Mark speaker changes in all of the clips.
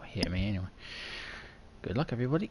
Speaker 1: hit me anyway. Good luck, everybody.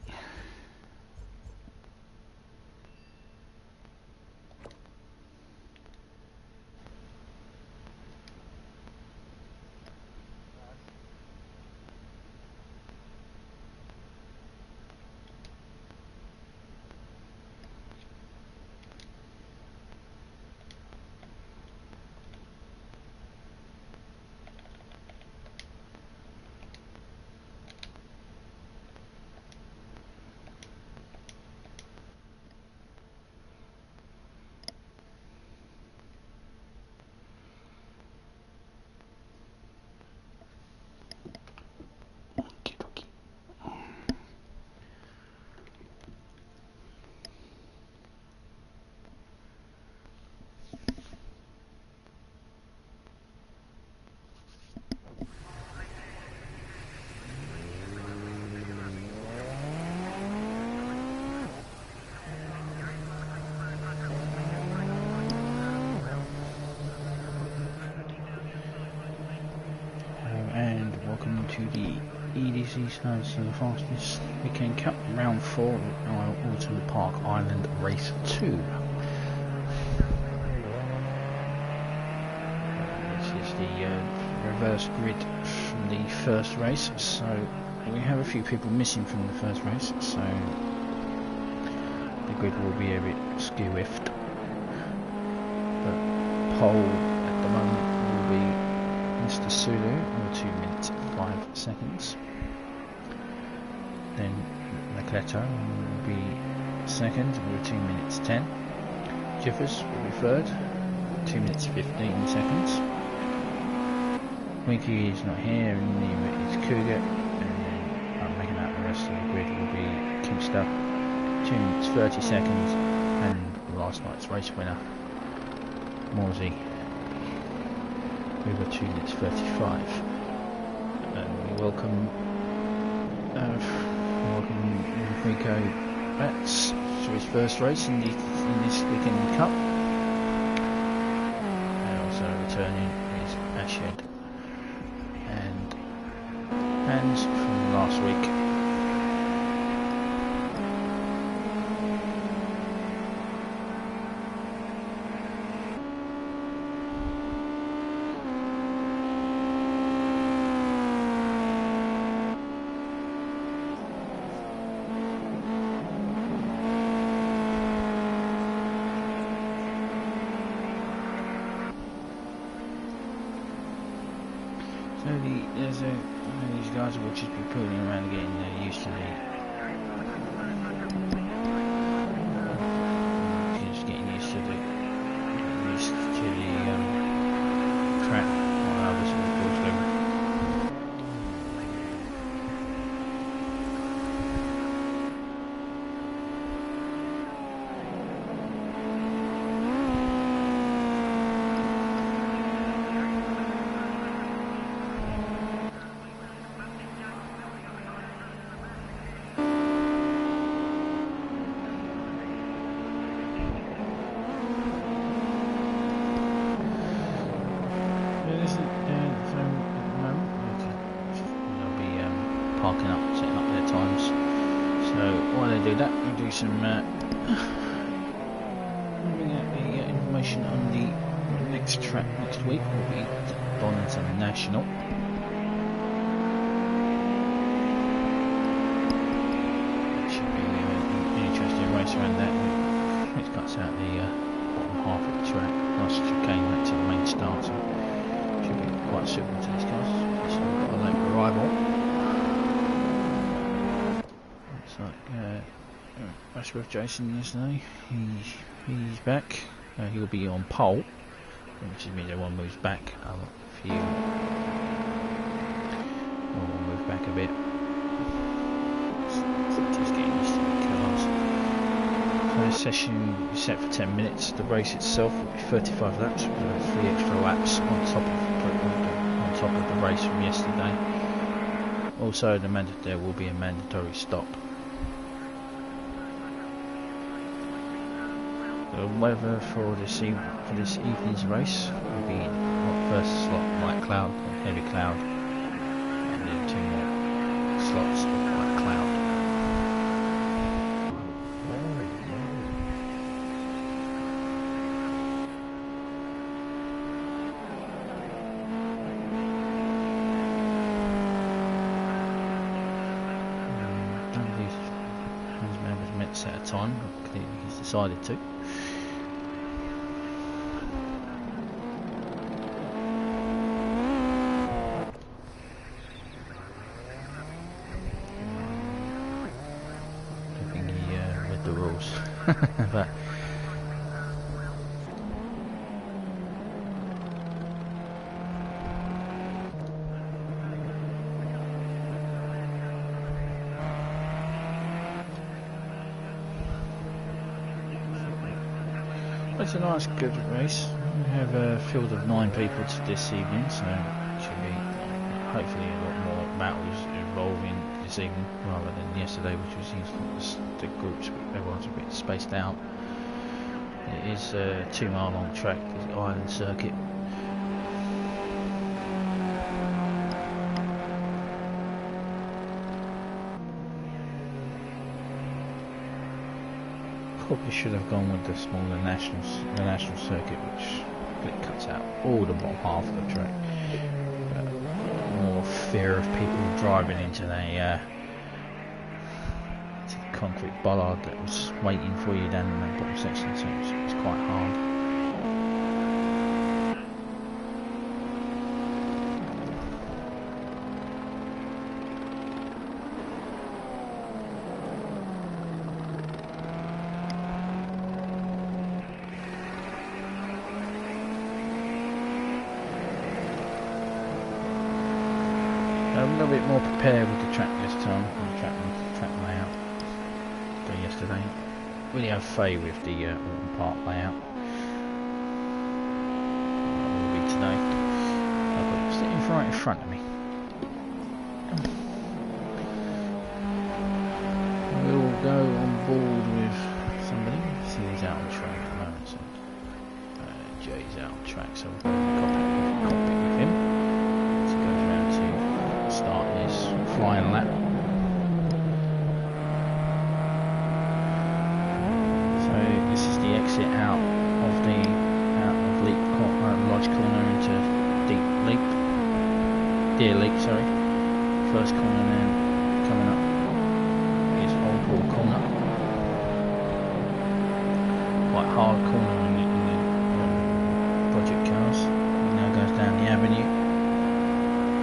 Speaker 1: To the EDC Snows to the Fastest Weekend Cup Round 4 Oulton Park Island Race 2. This is the reverse grid from the first race, so we have a few people missing from the first race, so the grid will be a bit skew-iffed, but pole at the moment will be Mr. Sulu with 2 minutes 5 seconds. Then Nakleto will be second with 2 minutes 10. Jeffers will be third, 2 minutes 15 seconds. Winky is not here, and neither is Cougar. And then making out the rest of the grid will be Kingster, 2 minutes 30 seconds, and last night's race winner, Morsey, over 2 minutes 35. And we welcome Rico Bats to his first race in this weekend cup. And also returning is Ashhead and Hans from last week. These guys will just be pulling around and getting used to the track while others will go through. Parking up, setting up their times. So while they do that, we'll do some bring out the information on the next track next week. Will be Bonington National. That should be an interesting race around that. It cuts out the bottom half of the track. Nice chicane back to the main starter. Should be quite suitable to these cars. So we've got a late arrival. Ashworth Jason yesterday, he's back. He'll be on pole, which means everyone moves back a few. We'll move back a bit. Just getting used to the cars. So this session is set for 10 minutes. The race itself will be 35 laps with 3 extra laps on top of the race from yesterday. Also, there will be a mandatory stop. The weather for this evening's race will be first slot light cloud, heavy cloud, and then 2 more lots of black cloud. None of these Hans members meant to set a time, but clearly he's decided to. But it's a nice, good race. We have a field of 9 people this evening, so it should be hopefully a lot more battles involving this evening rather than yesterday, which was the groups, everyone's a bit spaced out. It is a 2 mile long track, the island circuit. Probably should have gone with the smaller national circuit, which it cuts out all the bottom half of the track. More fear of people driving into the concrete bollard that was waiting for you down in that bottom section, so it's quite hard. I'm a little bit more prepared with the track this time, the track layout than yesterday. Really have faith with the Oulton Park layout. That will be today. I've got it sitting right in front of me. We'll go on board with somebody. See, he's out on track at the moment, so Jay's out on track, so we'll go in the cockpit with him. So he goes around to start his flying lap. So this is the exit out of Leap Lodge corner into Deer Leap, sorry. First corner, then coming up is Oulton corner. Quite hard corner in the project cars. He now goes down the avenue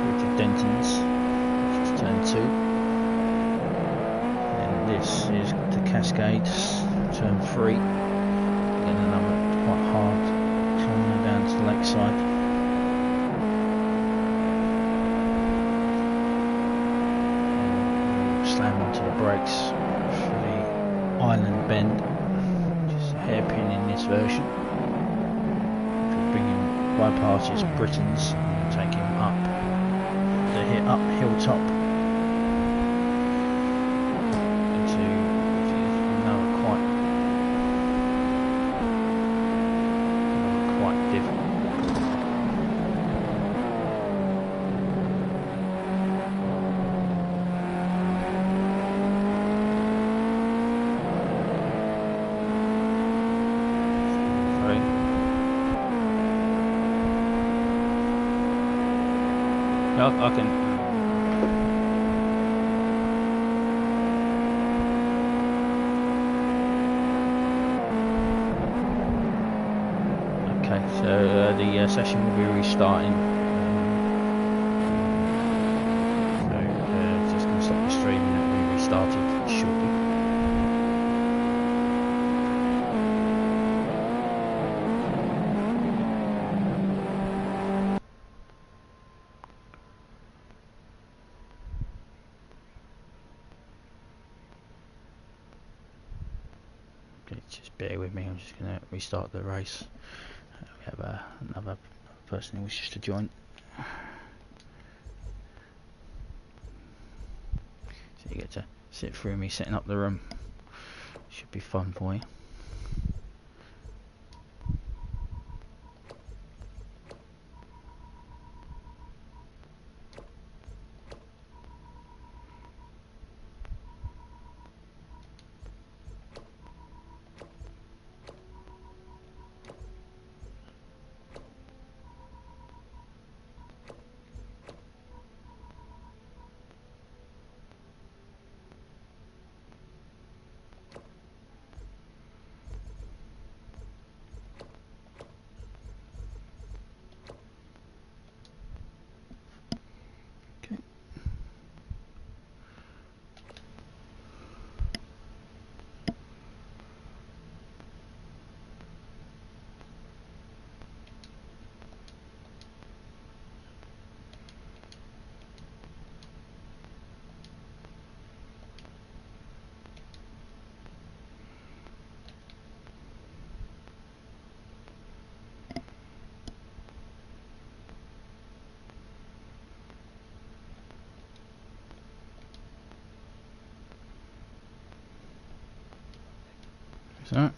Speaker 1: through to Denton's, which is turn 2. And this is the Cascades, turn 3. Again another quite hard corner down to the lakeside. Slam onto the brakes for the island bend, which is a hairpin in this version. Bypasses Britain's and take him up the hilltop into another quite different. I can. Okay, so the session will be restarting. So just going to stop the stream and it will be restarted shortly. Just bear with me, I'm just going to restart the race. We have another person who wishes to join. So you get to sit through me setting up the room. Should be fun for you. So.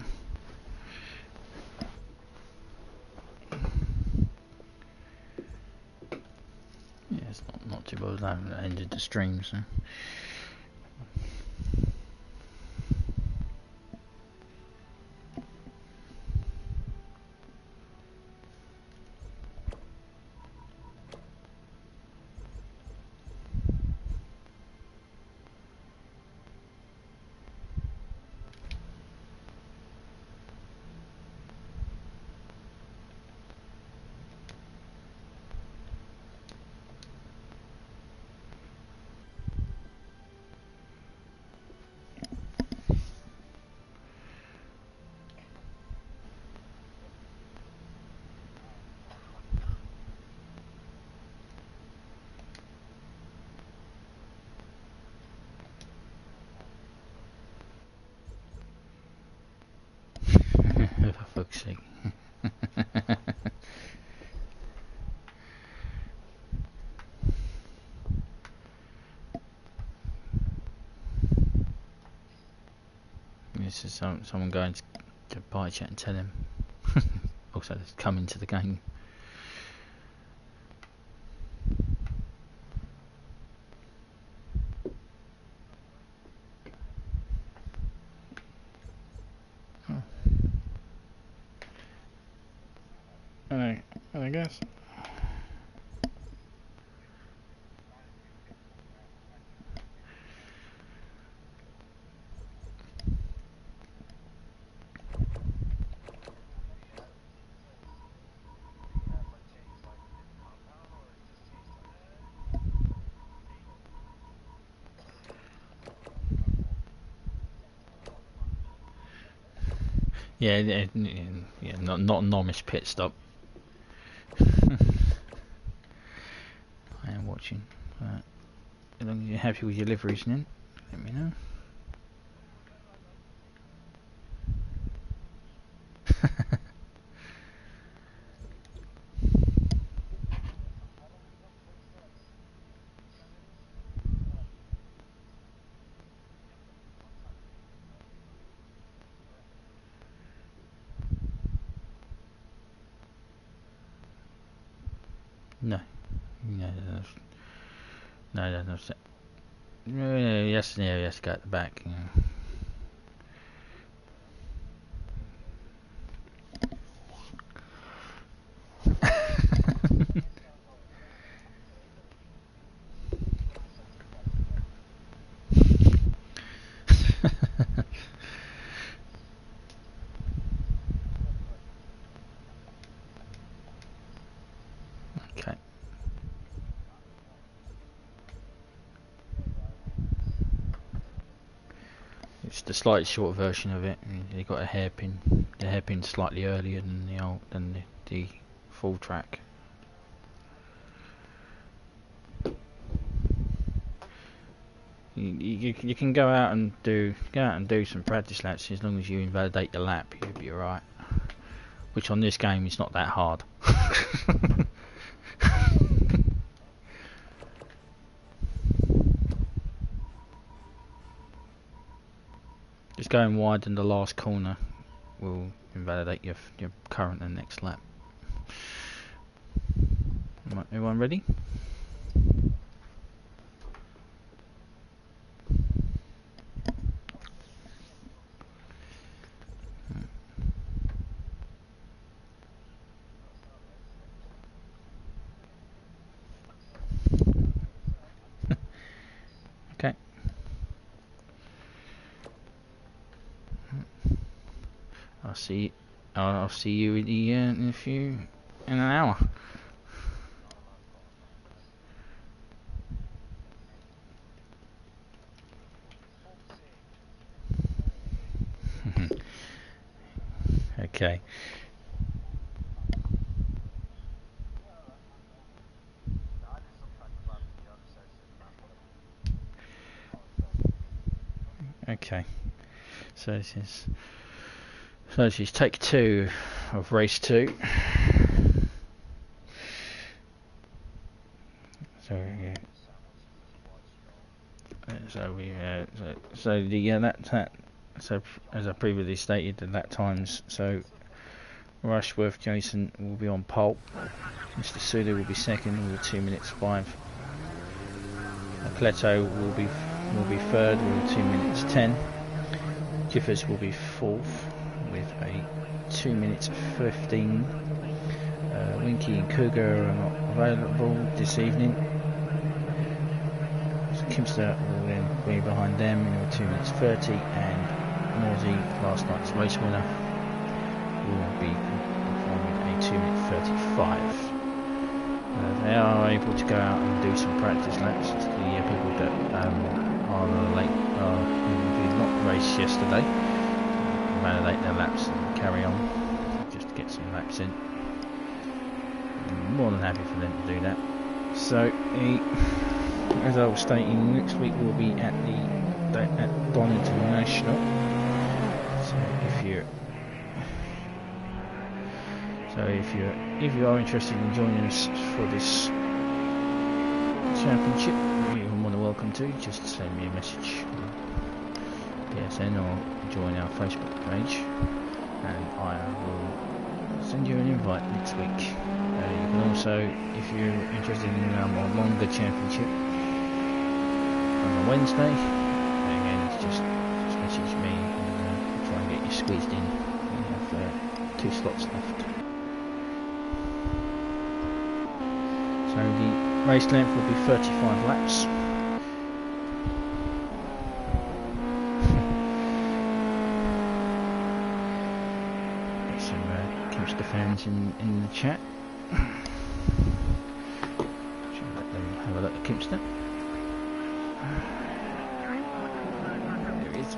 Speaker 1: Yeah, it's not too bad. I haven't ended the stream, so. For fuck's sake. This is someone going to buy chat and tell him. Also, come into the game. Oh. I guess. Yeah, not a nomish pit stop. I am watching. As long as you're happy with your liveries, then let me know. No, that's yes, to go at the back. Yeah. Okay. It's the slightly short version of it. You got a hairpin. The hairpin's slightly earlier than the full track. You can go out and do some practice laps as long as you invalidate your lap. You'll be alright. Which on this game is not that hard. Just going wide in the last corner will invalidate your current and next lap. Right, everyone ready? Okay. I'll see you in an hour. Okay. Okay. So this is take 2 of race 2. So yeah. So we So as I previously stated, the lap times. So Rushworth Jason will be on pole. Mr. Sulu will be second with 2 minutes 5. Cleto will be third with 2 minutes 10. Jiffers will be fourth with a 2 minutes 15. Winky and Cougar are not available this evening. So Kimster will then be behind them with 2 minutes 30, and Morsey, last night's race winner, will be performing a 2 minute 35. They are able to go out and do some practice laps. The people that are late, who did not race yesterday, validate their laps and carry on just to get some laps in. I'm more than happy for them to do that. So, as I was stating, next week we'll be at Donington National. So if you are interested in joining us for this championship, you're more than welcome to. Just send me a message on PSN or join our Facebook page, and I will send you an invite next week. You can also, if you're interested in a more longer championship on a Wednesday, again, it's just message me and try and get you squeezed in. We have 2 slots left. So the race length will be 35 laps. Get some Kimster fans in the chat. Should let them have a look at Kimster. There he is.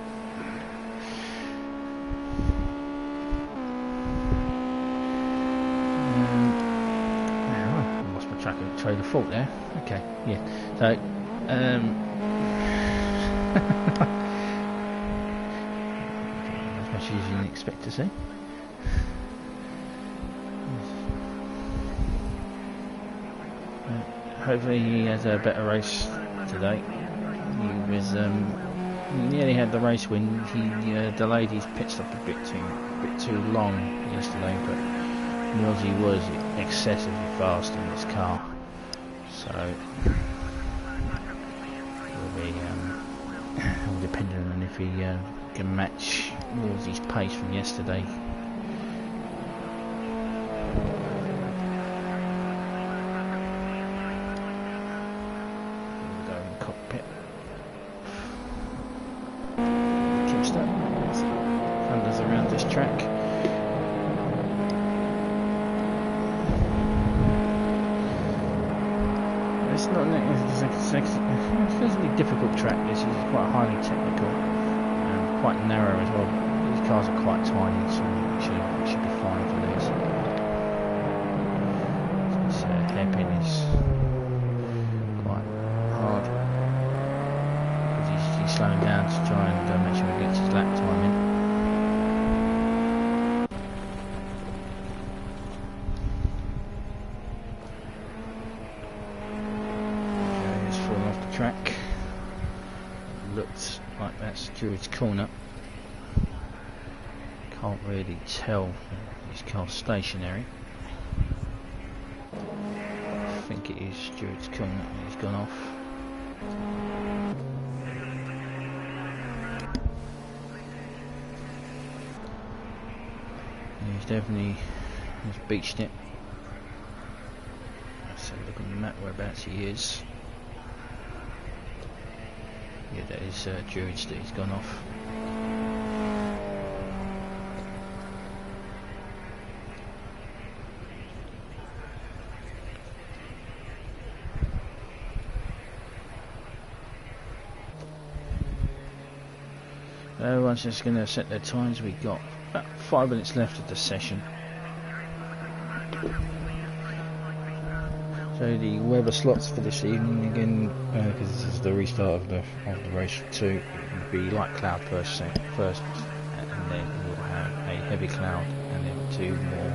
Speaker 1: Trail of thought there. Okay, yeah. So, as much as you didn't expect to see. Hopefully he has a better race today. He was he nearly had the race win. He delayed his pit stop a bit too long yesterday, but Morsey was excessively fast in this car. So it'll be all dependent on if he can match Morsey's pace from yesterday. We'll go in the cockpit. Kimster thunders around this track. It's not a physically difficult track. This is quite highly technical and quite narrow as well. These cars are quite tiny, so it should be fine for these. So this hairpin is quite hard because he's slowing down to try and make sure he gets his lap time in. Track. Looks like that's Druid's Corner. Can't really tell. This car's stationary. I think it is Druid's Corner. He's gone off. He's definitely beached it. Let's have a look on the map whereabouts he is. Yeah, that is Druid's that he's gone off. Everyone's just going to set their times. We've got about 5 minutes left of the session. So the weather slots for this evening again, because this is the restart of the race 2, it will be light cloud first, and then we'll have a heavy cloud, and then 2 more.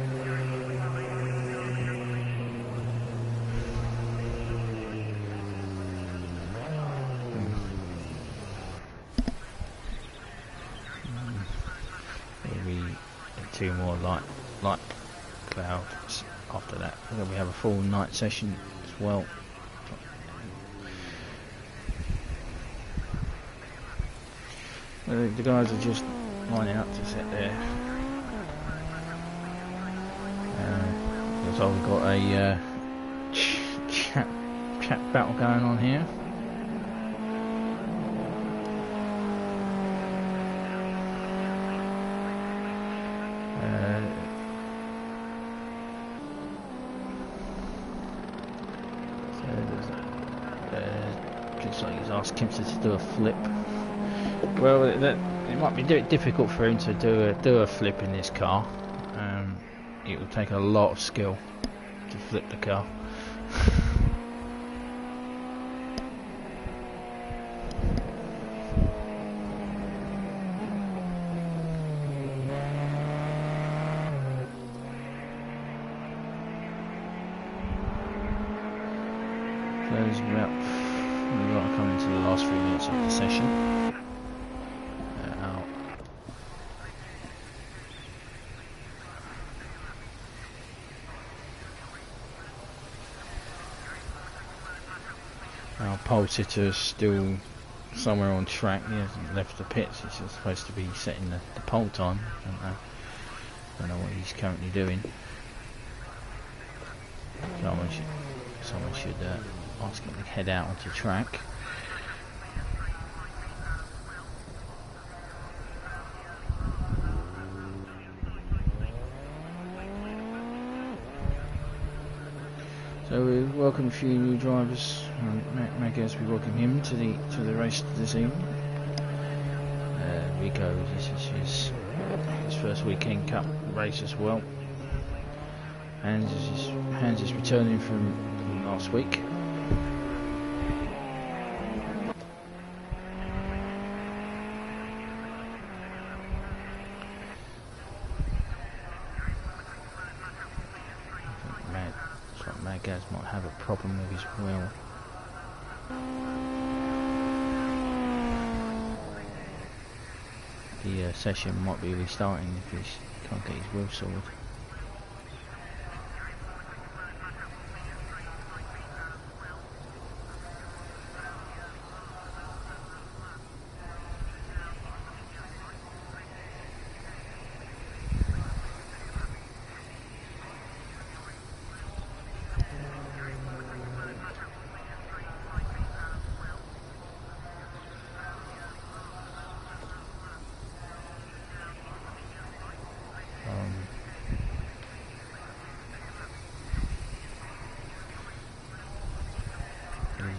Speaker 1: 2 more light clouds after that. And then we have a full night session as well. The guys are just lining up to sit there. So we've got a chat battle going on here. Looks like he's asked Kimster to do a flip. Well, it might be difficult for him to do a flip in this car. It will take a lot of skill to flip the car. We've got to come into the last 3 minutes of the session. Our pole sitter's still somewhere on track. He hasn't left the pits. He's supposed to be setting the pole time. Don't know what he's currently doing. Someone should ask him to head out onto track. So we welcome a few new drivers. Maguez, we welcome him to the race this evening. Rico, this is his first weekend cup race as well. Hans is returning from last week. Maguez might have a problem with his wheel. The session might be restarting if he can't get his wheel sorted.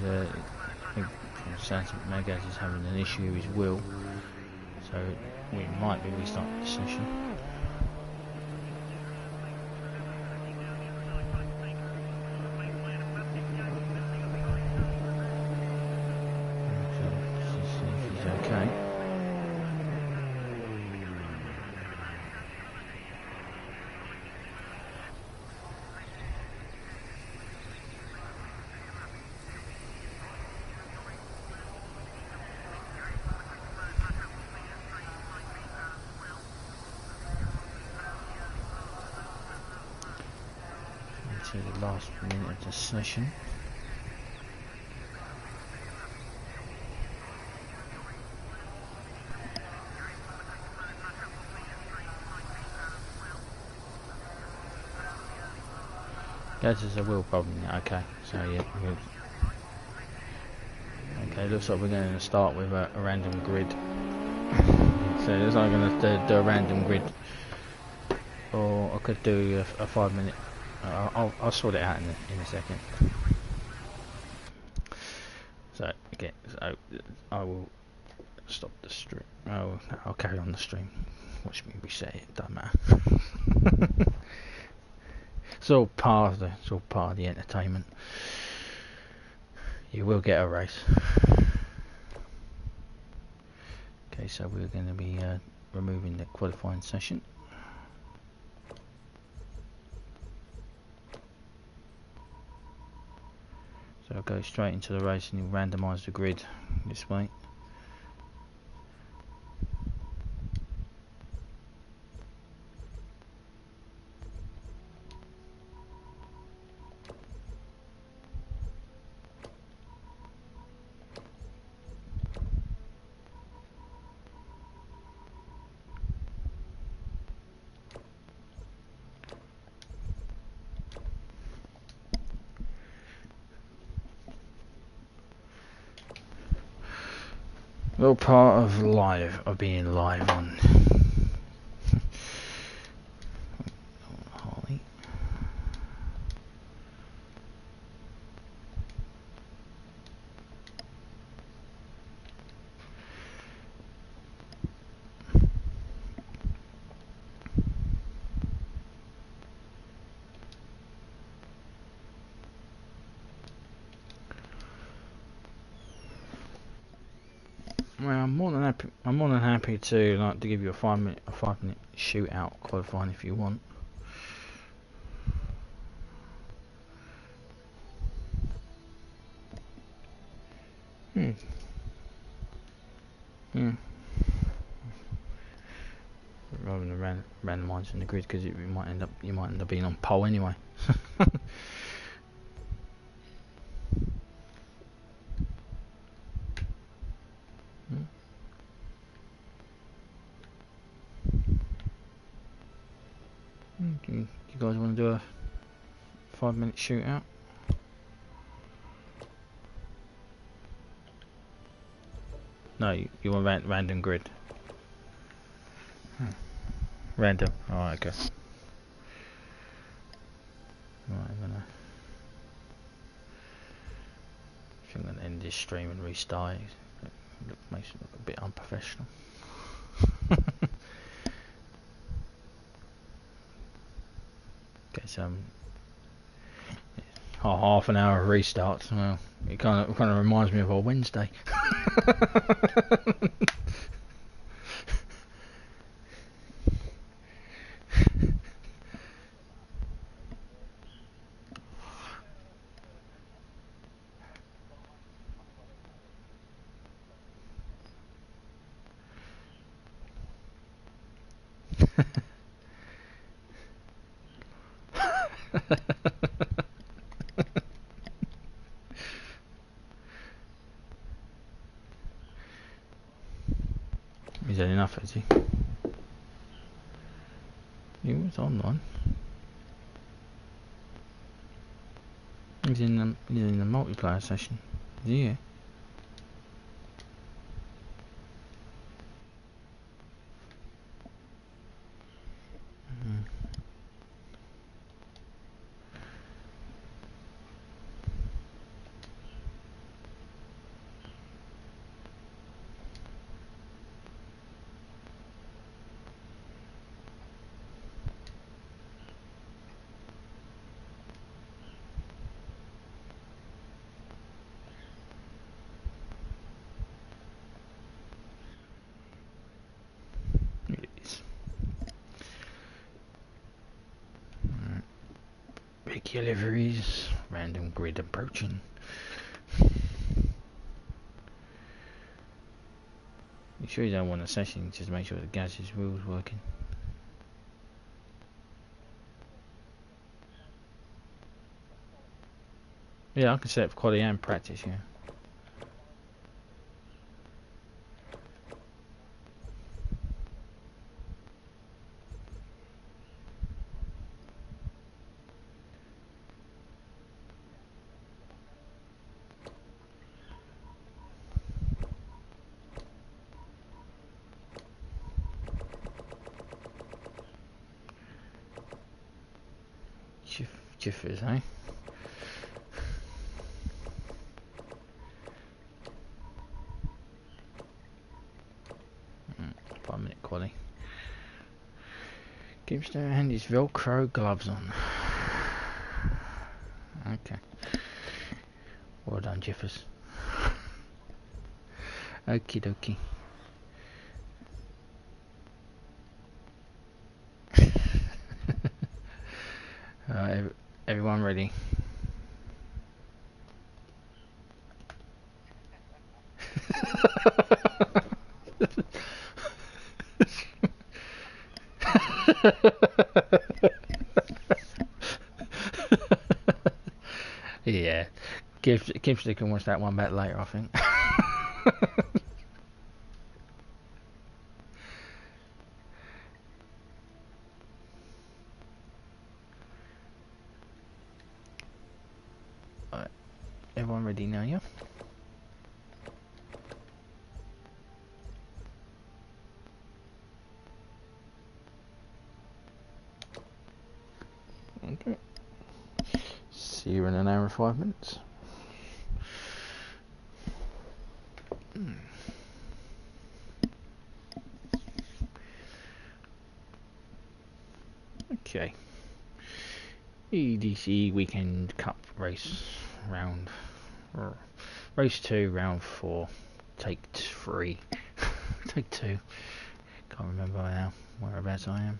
Speaker 1: I think sounds like Maguez is having an issue with his wheel, so we might be restarting the session. So see if he's okay. The last minute of the session. Guess there's a wheel problem. Okay, so yeah. Okay, looks like we're going to start with a random grid. So it looks like I'm going to do a random grid, or I could do a 5 minute. I'll sort it out in a second. So okay, so I will stop the stream. I'll carry on the stream. Watch me reset it. Doesn't matter. It's all part of the entertainment. You will get a race. Okay, so we're going to be removing the qualifying session. So I'll go straight into the race and randomise the grid this way. Little part of live, of being live on Holly. Well, I'm more than happy. I'm more than happy to to give you a 5 minute shootout qualifying if you want. Yeah. Rather than randomising the grid, because you might end up being on pole anyway. You guys want to do a 5 minute shootout? No, you want random grid. Random. Alright, okay. Right, I'm gonna end this stream and restart it. Makes it look a bit unprofessional. Okay, so half an hour of restarts. Well, it kind of reminds me of our Wednesday. Is that enough, is he? He was online. He's in the multiplayer session. Yeah. Regular liveries, random grid approaching. You sure you don't want a session? Just make sure the gadget's wheel's working. Yeah, I can set up quality and practice, yeah. Jiffers, eh? 5 minute quality. Keeps their hand his Velcro gloves on. Okay. Well done, Jiffers. Okie dokie. Everyone ready? Yeah. Kimsley can watch that one back later, I think. Alright. Everyone ready now, yeah? here in an hour and 5 minutes. Okay. EDC Weekend Cup race race 2, round 4, take 3. Take 2. Can't remember now whereabouts I am.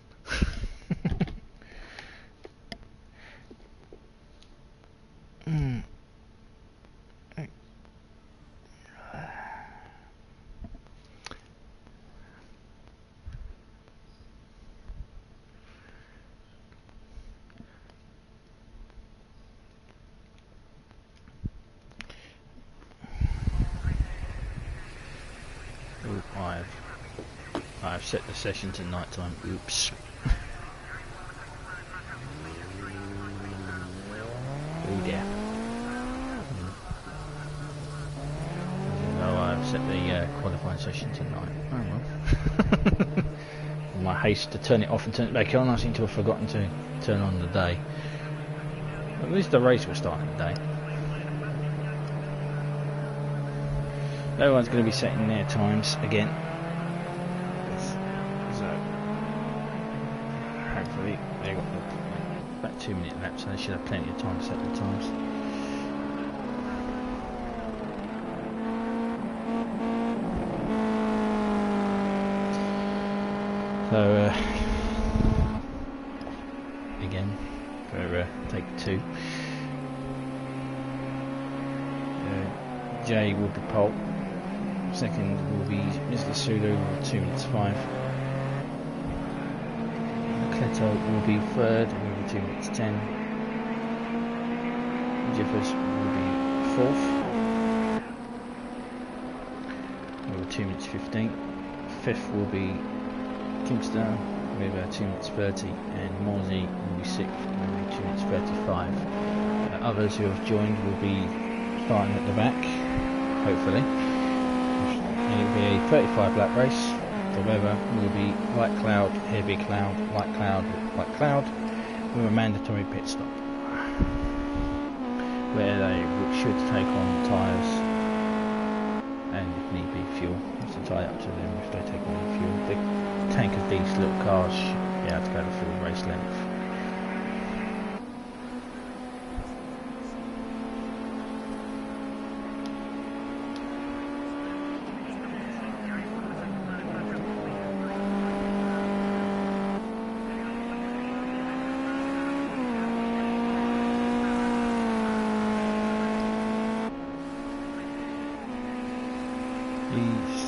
Speaker 1: I've set the session to night time. Oops. Oh dear. No, I've set the qualifying session to night. Oh well. In my haste to turn it off and turn it back on, I seem to have forgotten to turn on the day. At least the race was starting today. Everyone's going to be setting their times again. So, hopefully they've got about 2 minute laps, so they should have plenty of time to set their times. So, again, for take 2. Jay will be pole. Second will be Mr. Sulu, 2 minutes 5. Cleto will be third, will be 2 minutes 10. Jeffers will be fourth, will be 2 minutes 15. Fifth will be Kingston with 2 minutes 30, and Morsey will be sixth, will be 2 minutes 35. Others who have joined will be starting at the back, hopefully. It will be a 35 lap race. The weather will be light cloud, heavy cloud, light cloud, with a mandatory pit stop, where they should take on tyres and if need be fuel. It's entirely up to them if they take on fuel. The tank of these little cars should be able to go the full race length.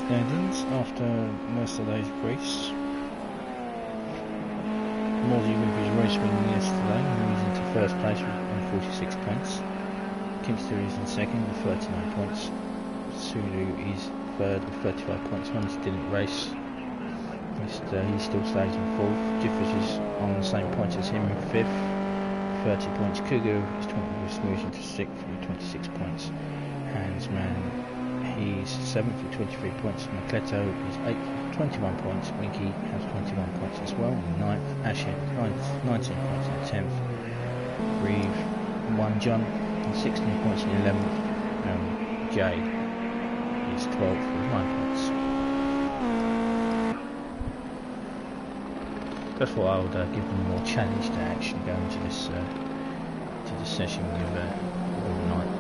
Speaker 1: Standings after yesterday's race. Morsey with his race win yesterday, moves into first place on 46 points. Kimster is in second with 39 points. Sulu is third with 35 points. Once he didn't race, he still stays in fourth. Jiffers is on the same points as him in fifth, 30 points. Kugu is 20, moves into sixth with 26 points. Hansman, he's 7th with 23 points. Macleto is 8th with 21 points. Winky has 21 points as well. 9th, Asher 19 points in 10th. Reeve 1 John and 16 points in 11th. Jay is 12th with 9 points. Just thought I would give them more challenge to actually go into this session with overnight.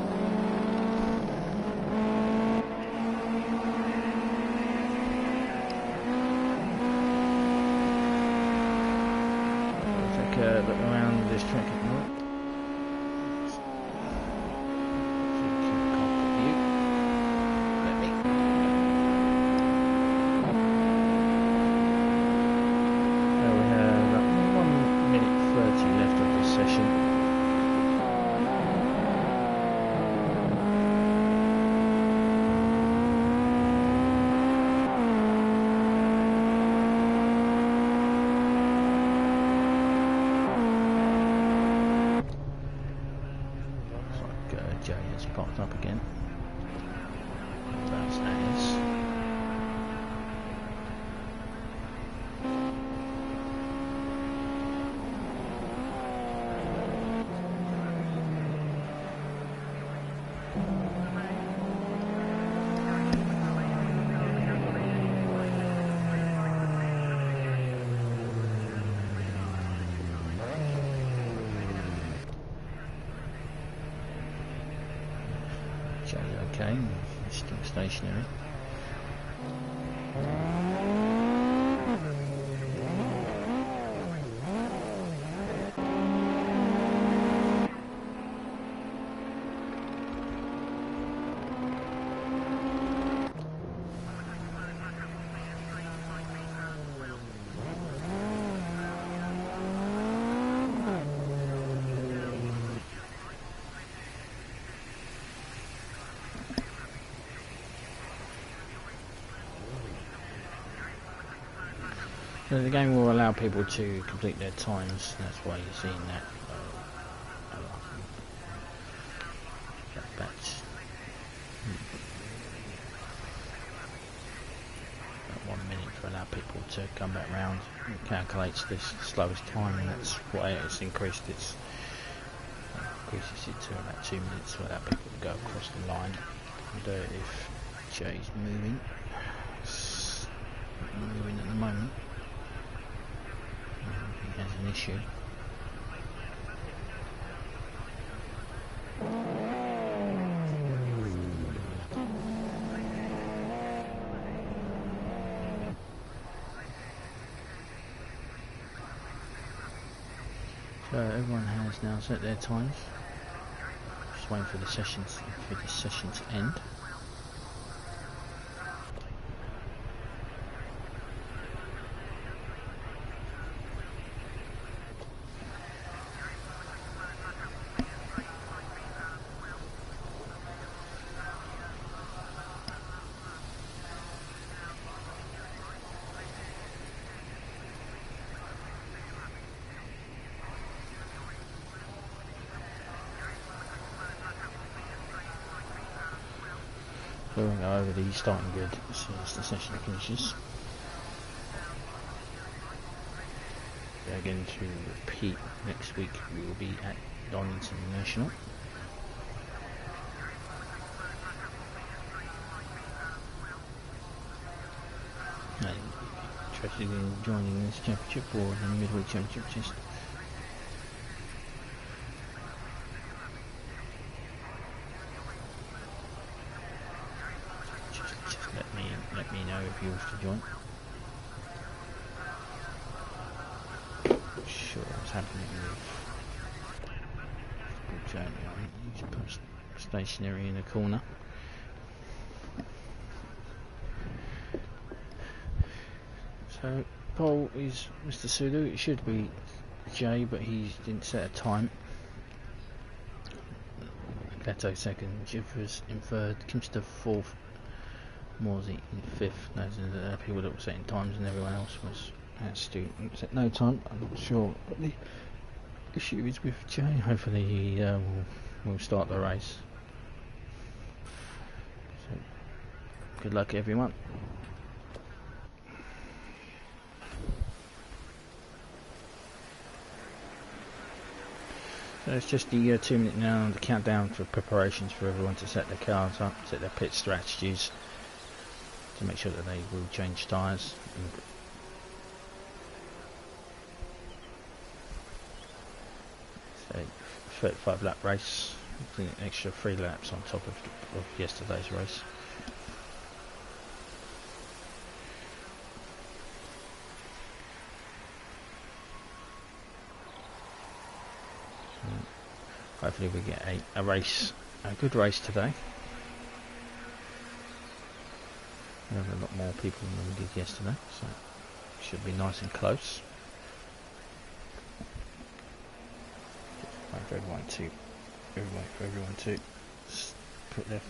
Speaker 1: Look around this track at night. We have about 1 minute 30 left of this session. okay, it's still stationary. So the game will allow people to complete their times, that's why you're seeing that. That's about 1 minute to allow people to come back round. It calculates the slowest time, and that's why it's increased its increases it to about 2 minutes to allow people to go across the line. And if Jay's moving, it's not moving at the moment. He has an issue. So everyone has now set their times. Just waiting for the session to end. So we'll go over the starting grid as soon as the session finishes. We're going to repeat next week. We will be at Donington National. Interested in joining this championship or the midweek championship? Just let me know if you wish to join. Sure, what's happening with Jamie? He's put stationary in a corner. So pole is Mr. Sulu. It should be Jay, but he didn't set a time. Leto second, Jiffers in third, Kimster fourth, Morsey in fifth. Those are the people that were setting times, and everyone else was set no time. I'm not sure what the issue is with Jay. Hopefully he will start the race. So, good luck everyone. So it's just the 2 minute now, the countdown for preparations for everyone to set their cars up, set their pit strategies to make sure that they will change tyres. So 35 lap race, an extra 3 laps on top of yesterday's race. Hopefully we get a good race today. We have a lot more people than we did yesterday, so it should be nice and close. Wait for everyone to put their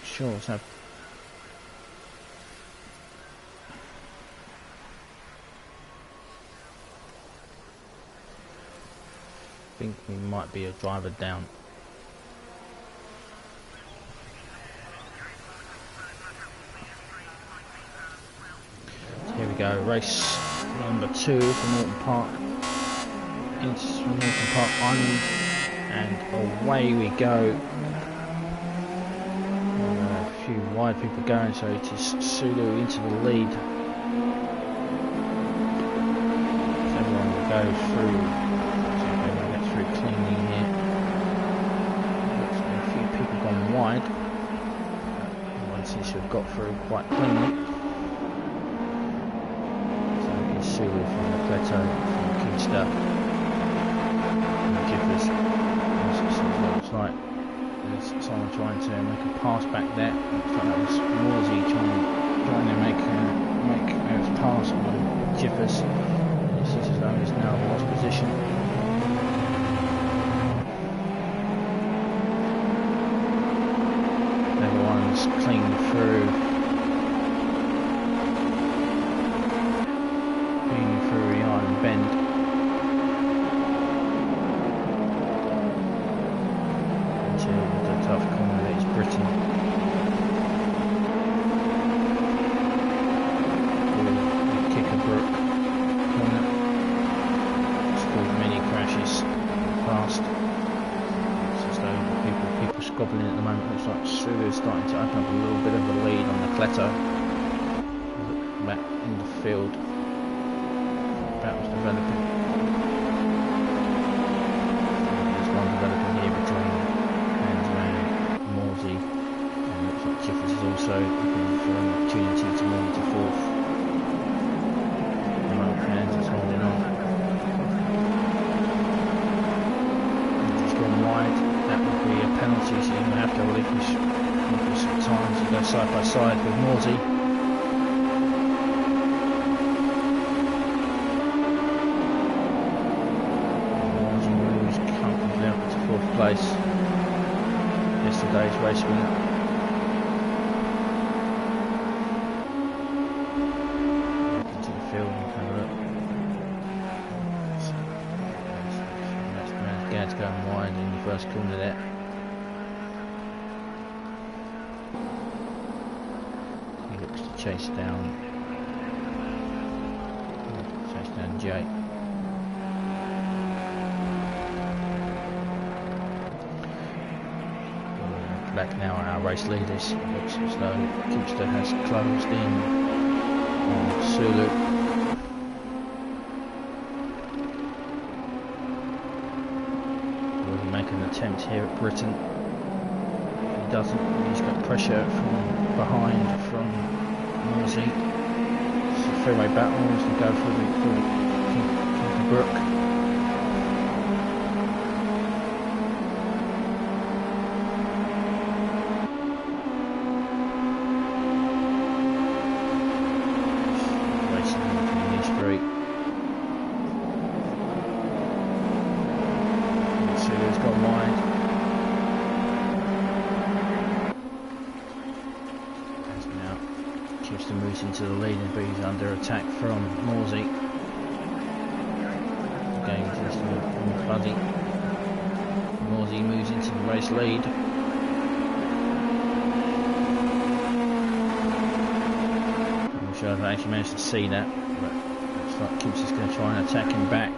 Speaker 1: sure what's happening. think we might be a driver down. So here we go, race number 2 from Oulton Park into Oulton Park Island, and away we go. A few wide people going, so it is Sulu into the lead. So everyone will go through. So everyone gets through cleanly here. Looks like a few people gone wide. One seems to have got through quite cleanly. So it's Sulu from the plateau, from Kingster. And Jiffers. Looks like there's someone trying to make a pass back there. Looks like that was Morsey trying to make a pass on Jiffers. This is now lost position. Everyone's cleaned through. Cleaning through the Island Bend. The tough corner that is Britain. Kickerbrook corner. It's caused many crashes past. It's just over people squabbling at the moment. Looks like Sulu is starting to open up a little bit of a lead on the plateau. Back in the field. Battles developing. There's one developing here between Morsey, and looks like Jiffers is also looking for an opportunity to move to 4th. Hands is holding on. He's gone wide. That would be a penalty, so you have to relinquish some time to go side by side with Morsey. Morsey moves comfortably up to 4th place. Yesterday's race winner. Into the field and have a look. That's Gad's going wide in the first corner there. He looks to chase down Jay. Back now are our race leaders. It looks as though Kingster has closed in on Sulu. Will he make an attempt here at Britain? If he doesn't, he's got pressure from behind from Morsey. It's a three-way battle as we go through Kingsterbrook. Into the lead, but he's under attack from Morsey. Going just a fuzzy. Morsey moves into the race lead. I'm not sure if I actually managed to see that, but looks like Kingster's going to try and attack him back.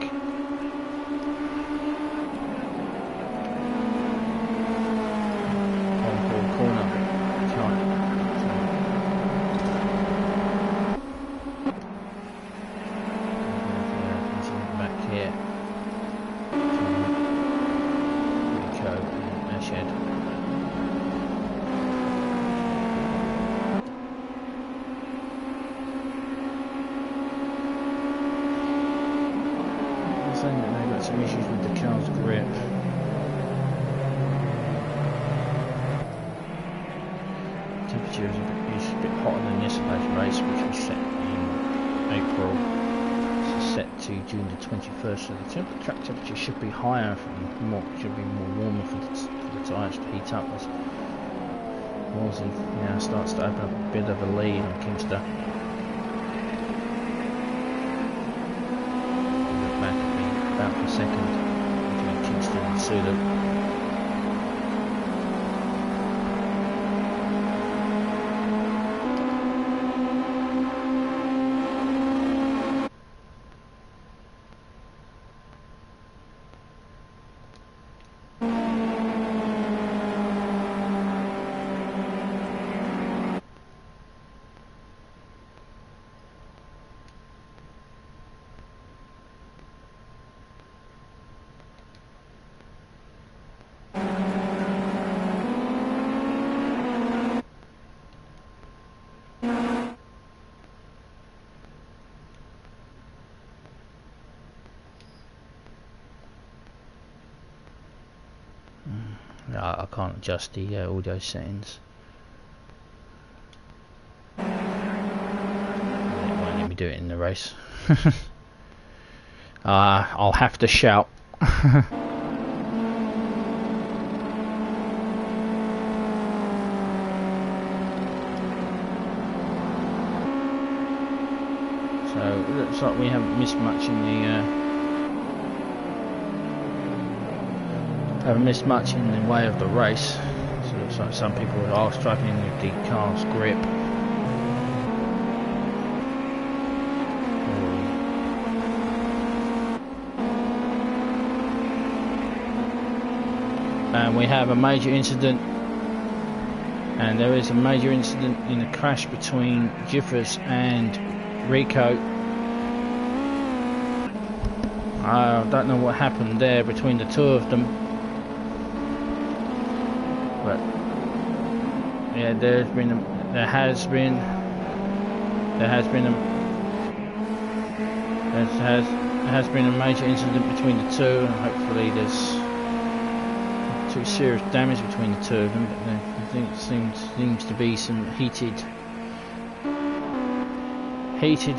Speaker 1: Some issues with the car's grip. Temperature is a bit hotter than yesterday's race, which was set in April. It's set to June the 21st, so the track temperature should be higher, should be more warmer for the tyres to heat up. As Morsey now starts to open up a bit of a lead on Kingster. Back about a second between Sulu. I can't adjust the audio settings. It won't let me do it in the race. I'll have to shout. So it looks like we haven't missed much in the way of the race. So it looks like some people are struggling with the car's grip. And we have a major incident, and there is a major incident in a crash between Jiffers and Rico. I don't know what happened there between the two of them, but yeah, there has been a major incident between the two, and hopefully there's not too serious damage between the two of them. But I think it seems to be some heated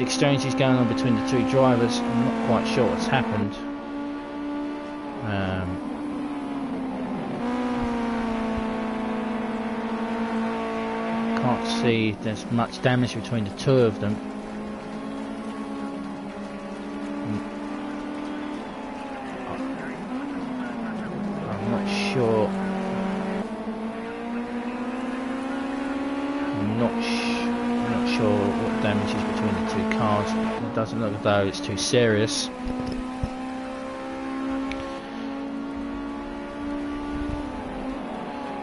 Speaker 1: exchanges going on between the two drivers. I'm not quite sure what's happened. Can't see if there's much damage between the two of them. I'm not sure. I'm not sure what damage is between the two cars. It doesn't look as though it's too serious.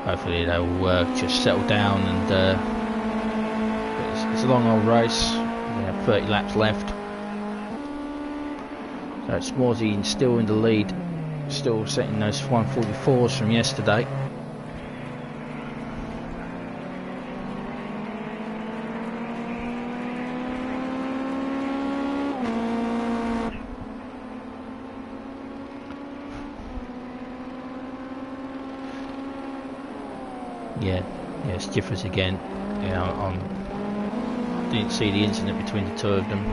Speaker 1: Hopefully they will just settle down, and it's a long old race. We have 30 laps left. So it's Smorsy still in the lead, still setting those 144s from yesterday. Yes, Jiffers again. I didn't see the incident between the two of them.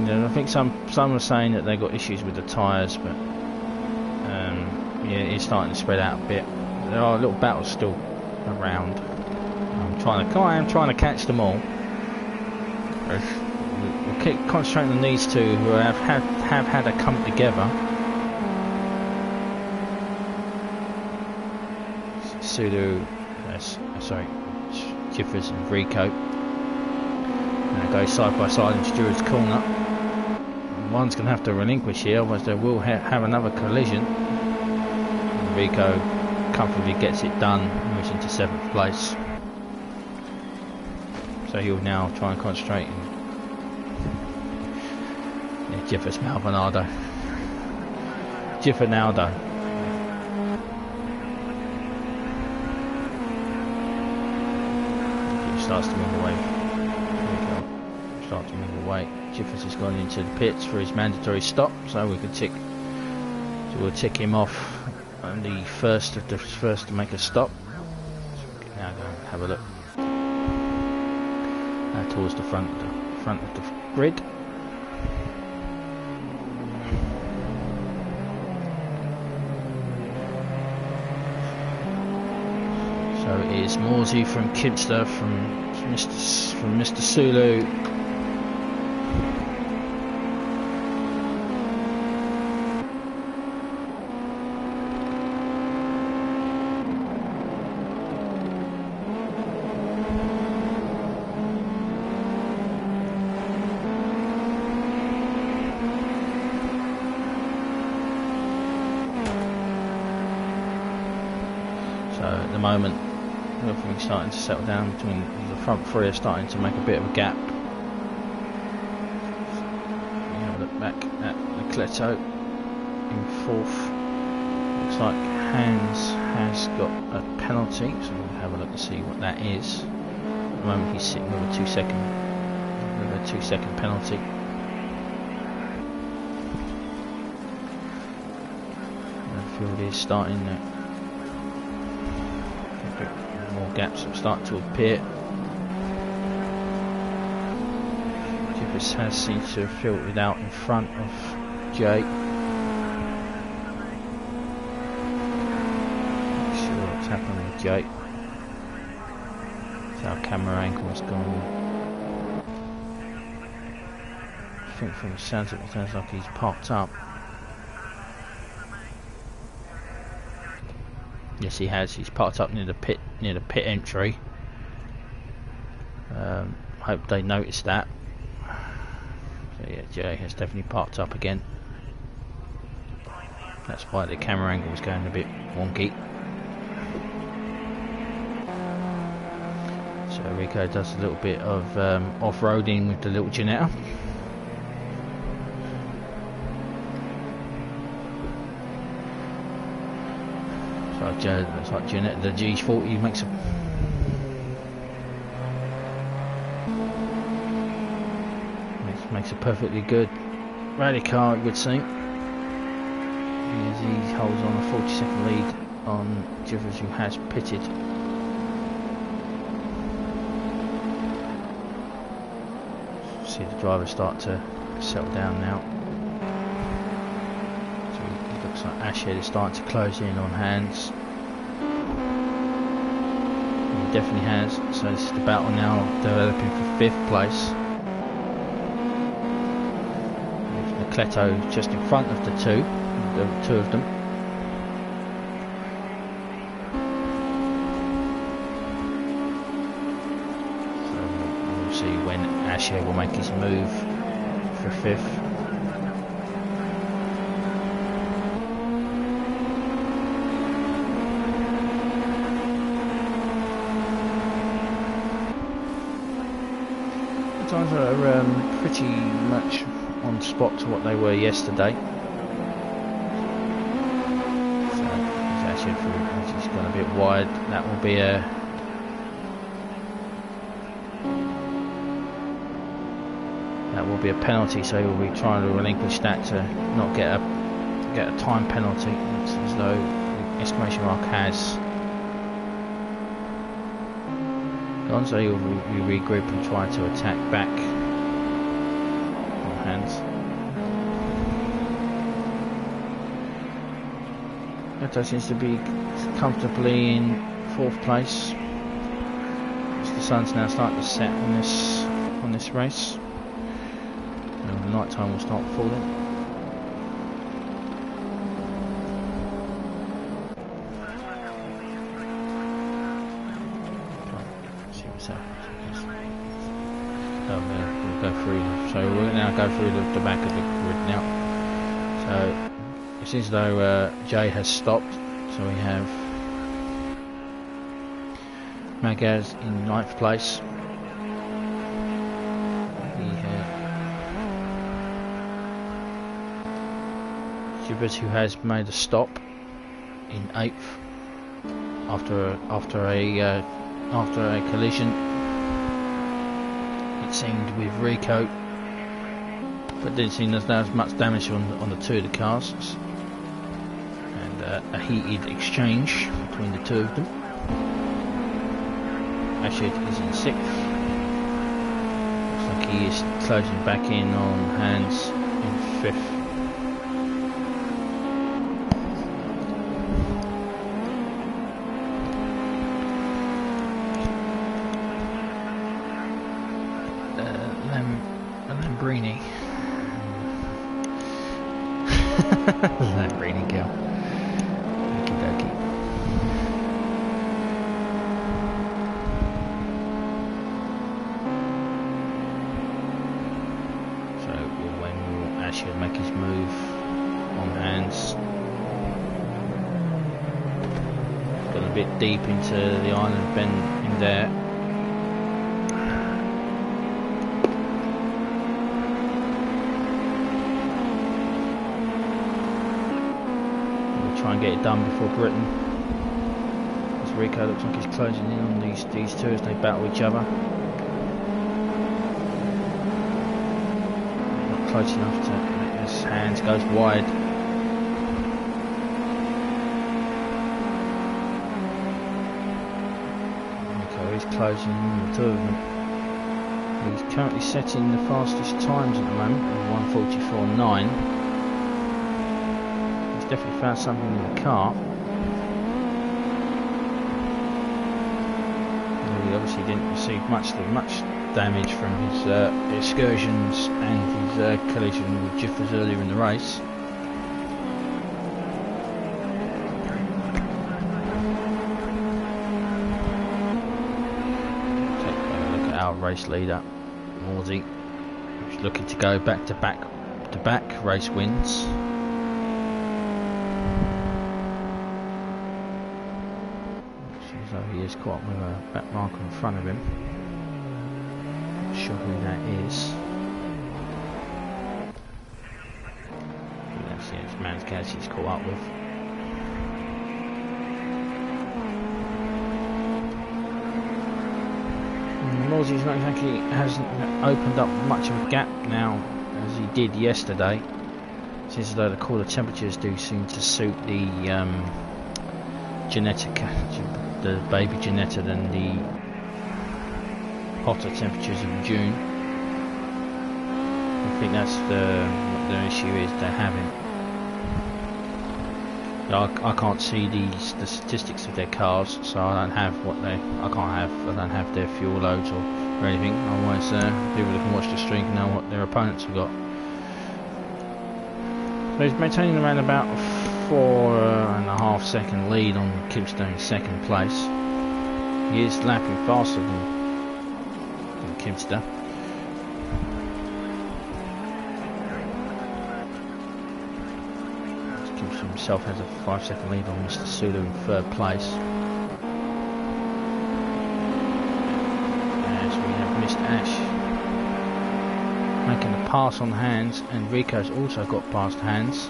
Speaker 1: I think some are saying that they got issues with the tyres, but yeah, it's starting to spread out a bit. There are little battles still around. I'm trying to catch them all. We'll keep concentrating on these two who have had a come together. Sulu, Jiffers and Rico. Now go side by side in Stewart's corner. One's going to have to relinquish here, otherwise they will have another collision. And Rico comfortably gets it done, moves into 7th place. So he'll now try and concentrate. Jiffers Maldonado. Giffinaldo. Starts to move away. Starts to move away. Jiffers has gone into the pits for his mandatory stop, so we'll tick him off on the first to make a stop. So now go and have a look towards the front of the grid. So it is Morsey from Kipster from Mr. Sulu. So at the moment, everything's starting to settle down between the front three are starting to make a bit of a gap. We have a look back at Leclerc in fourth. Looks like Hans has got a penalty, so we'll have a look and see what that is. At the moment he's sitting with a 2 second penalty. The field is starting a bit more gaps are starting to appear. Jibbers has seemed to have filtered out in front of Jay. Happening with Jake. So our camera angle has gone. I think from the sounds of it sounds like he's parked up. Yes, he has. He's parked up near the pit entry. Hope they noticed that. So yeah, Jay has definitely parked up again. That's why the camera angle was going a bit wonky. So Rico does a little bit of off-roading with the little Ginetta. So looks like Ginetta, the G40 makes a perfectly good rally car, it would seem. As he holds on a 40-second lead on Jibbers, who has pitted. See the driver start to settle down now. So it looks like Ashhead is starting to close in on Hans. He definitely has. So this is the battle now developing for 5th place. Leclerc just in front of the two of them. Ashhead will make his move for 5th. The times are pretty much on spot to what they were yesterday. So Ashhead has gone a bit wide. That will be a penalty, so he'll be trying to relinquish that to not get a time penalty. It's as though the exclamation mark has gone, so he'll regroup and try to attack back on Hans. Neto seems to be comfortably in 4th place. As the sun's now starting to set on this race. The night time will start falling. See what's happening. We'll go through. So we'll now go through the back of the grid now. So it seems as though Jay has stopped. So we have Magaz in 9th place. Jibbers, who has made a stop in 8th after a collision, it seemed, with Rico, but didn't seem as there was much damage on the two of the cars, and a heated exchange between the two of them. Ashhead is in 6th. Looks like he is closing back in on Hans in 5th. Lambrini. Lambrini girl. Okie dokie. So when will Ashhead make his move on Hans? Got a a bit deep into the island bend in there. We'll try and get it done before Britain. As Rico looks like he's closing in on these two as they battle each other. Not close enough to make his hands goes wide. He's closing in the two of them. He's currently setting the fastest times at the moment, 1:44.9. He's definitely found something in the car. He obviously didn't receive much damage from his excursions and his collision with Jiffers earlier in the race. Race leader Morsey, who's looking to go back to back race wins. Seems like he is caught up with a back marker in front of him. Not sure who that is. That's it's Manscaz he's caught up with. Morsey's not exactly hasn't opened up much of a gap now as he did yesterday. Seems as though the cooler temperatures do seem to suit the baby Ginetta than the hotter temperatures of June. I think that's what the issue is they're having. I can't see the statistics of their cars, so I don't have I don't have their fuel loads or anything. Otherwise, people that can watch the stream can know what their opponents have got. So he's maintaining around about a 4.5 second lead on Kimster in second place. He is lapping faster than Kimster. Himself has a 5 second lead on Mr. Sulu in third place. As we have missed Ash making a pass on Hands, and Rico's also got past Hands.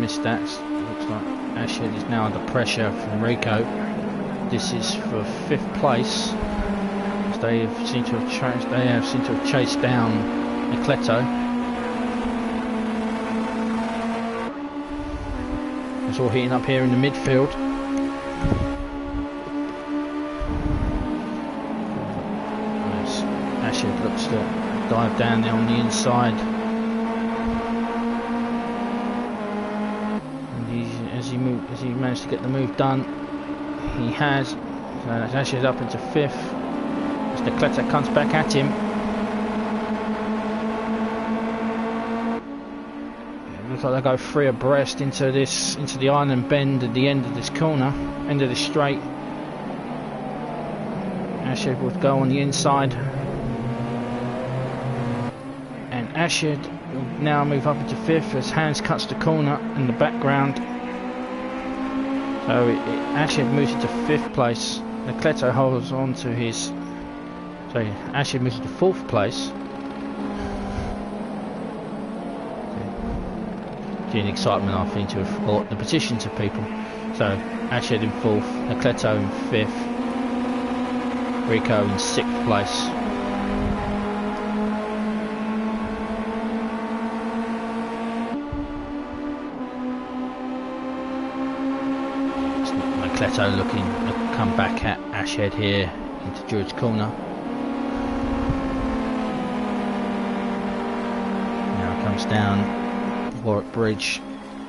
Speaker 1: Missed that. Looks like Ashhead is now under pressure from Rico. This is for 5th place. As they seem to have chased down Ecleto. It's all heating up here in the midfield. Ashhead looks to dive down there on the inside. And as he managed to get the move done, he has. So Ashhead up into 5th. As the Ecleto comes back at him. Looks like they go 3 abreast into the island bend at the end of this corner, end of the straight. Ashhead would go on the inside, and Ashhead will now move up into 5th as Hands cuts the corner in the background. So Ashhead moves into 5th place. Ecleto holds on to his. So Ashhead moves into 4th place. In excitement, I think, to have brought the position to people. So Ashhead in 4th, Ecleto in 5th, Rico in 6th place. Ecleto looking to come back at Ashhead here into Druid's corner. Now it comes down Warwick Bridge.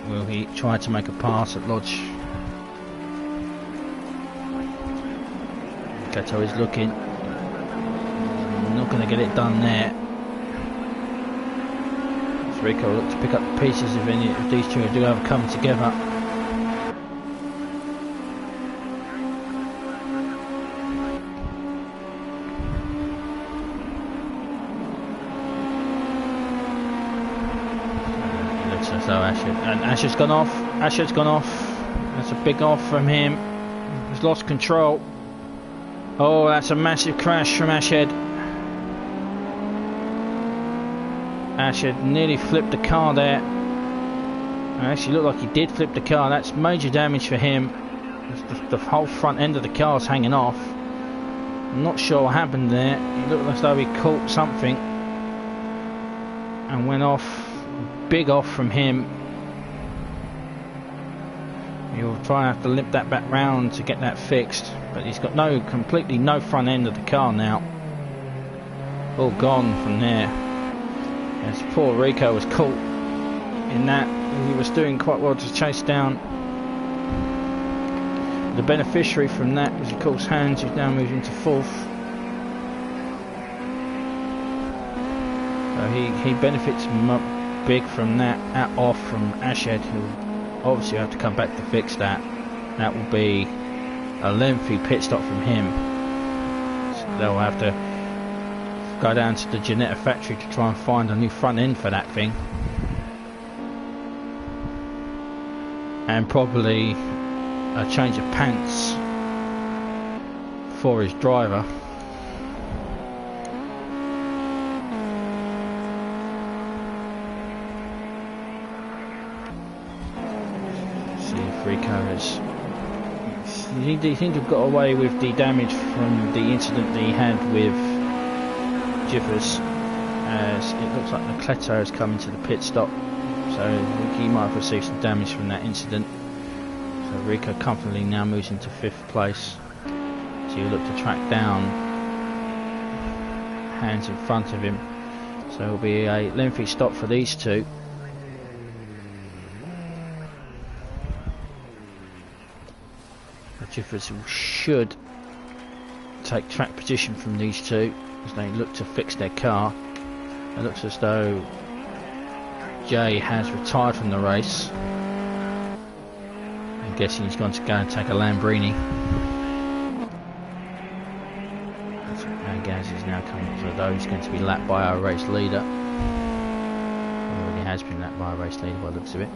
Speaker 1: Will he try to make a pass at Lodge? Ecleto is looking. Not going to get it done there. Rico will look to pick up the pieces if any of these two do ever come together. So Ashhead, and Ashhead's gone off. Ashhead's gone off. That's a big off from him. He's lost control. Oh, that's a massive crash from Ashhead. Ashhead nearly flipped the car there. It actually looked like he did flip the car. That's major damage for him. The whole front end of the car is hanging off. I'm not sure what happened there. It looked as though he caught something and went off. Big off from him. You'll try and have to limp that back round to get that fixed, but he's got completely no front end of the car now. All gone from there. As poor Rico was caught in that. He was doing quite well to chase down. The beneficiary from that was of course Hans, who's now moved into fourth. So he benefits big from that off from Ashhead, who obviously have to come back to fix that. That will be a lengthy pit stop from him. So they'll have to go down to the Ginetta factory to try and find a new front end for that thing. And probably a change of pants for his driver. Rico has. He seemed to have got away with the damage from the incident that he had with Jiffers, as it looks like the Cleto has come into the pit stop, so he might have received some damage from that incident. So Rico comfortably now moves into 5th place. So you look to track down Hans in front of him, so it'll be a lengthy stop for these two. Jiffers should take track position from these two as they look to fix their car. It looks as though Jay has retired from the race. I'm guessing he's going to go and take a Lamborghini. And Gaz is now coming, as though he's going to be lapped by our race leader. Already has been lapped by our race leader by the looks of it.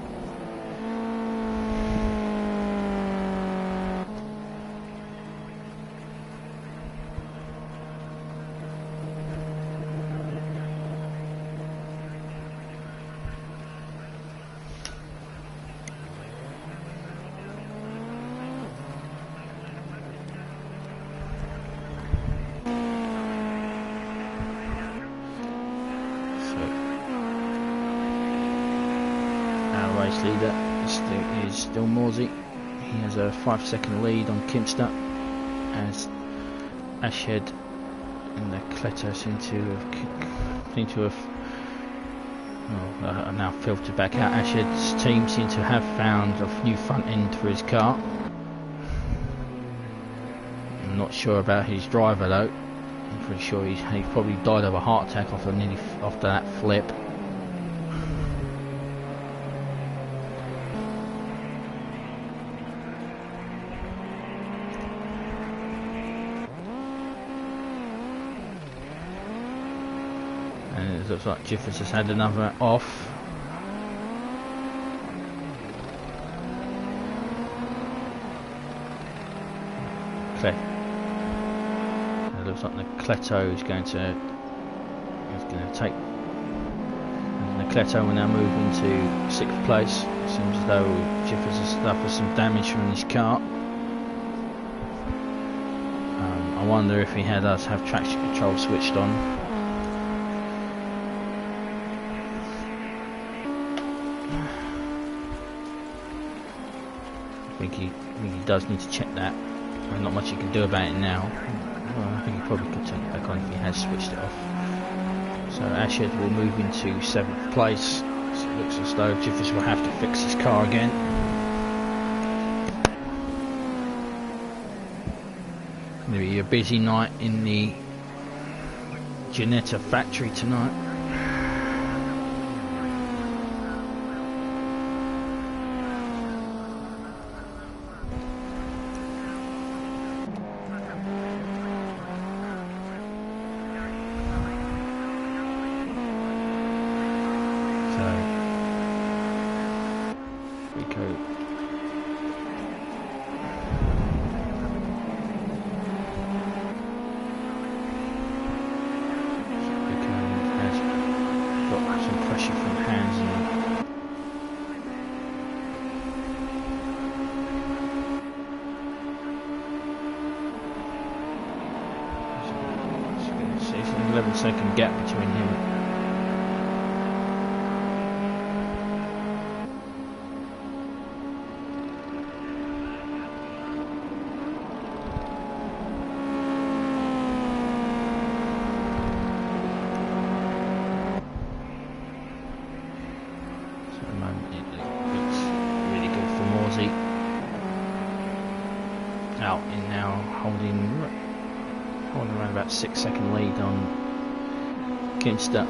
Speaker 1: Leader is still Morsey. He has a 5-second lead on Kimster, as Ashhead and the Cleto seem to have now filtered back out. Ashhead's team seem to have found a new front end for his car. I'm not sure about his driver though. I'm pretty sure he probably died of a heart attack after that flip. It looks like Jiffers has had another off. Okay. It looks like the Cleto is going to take. And the Cleto will now move into 6th place. It seems as though Jiffers has suffered some damage from his car. I wonder if he had us have traction control switched on. I think he does need to check that. There's not much he can do about it now. Well, I think he probably could turn it back on if he has switched it off. So Ashhead will move into 7th place. So it looks as though Jiffers will have to fix his car again. Going to be a busy night in the Ginetta factory tonight. 7-second gap between him. So at the moment it looks really good for Morsey. Out in now holding around about 6-second lead on Ginster.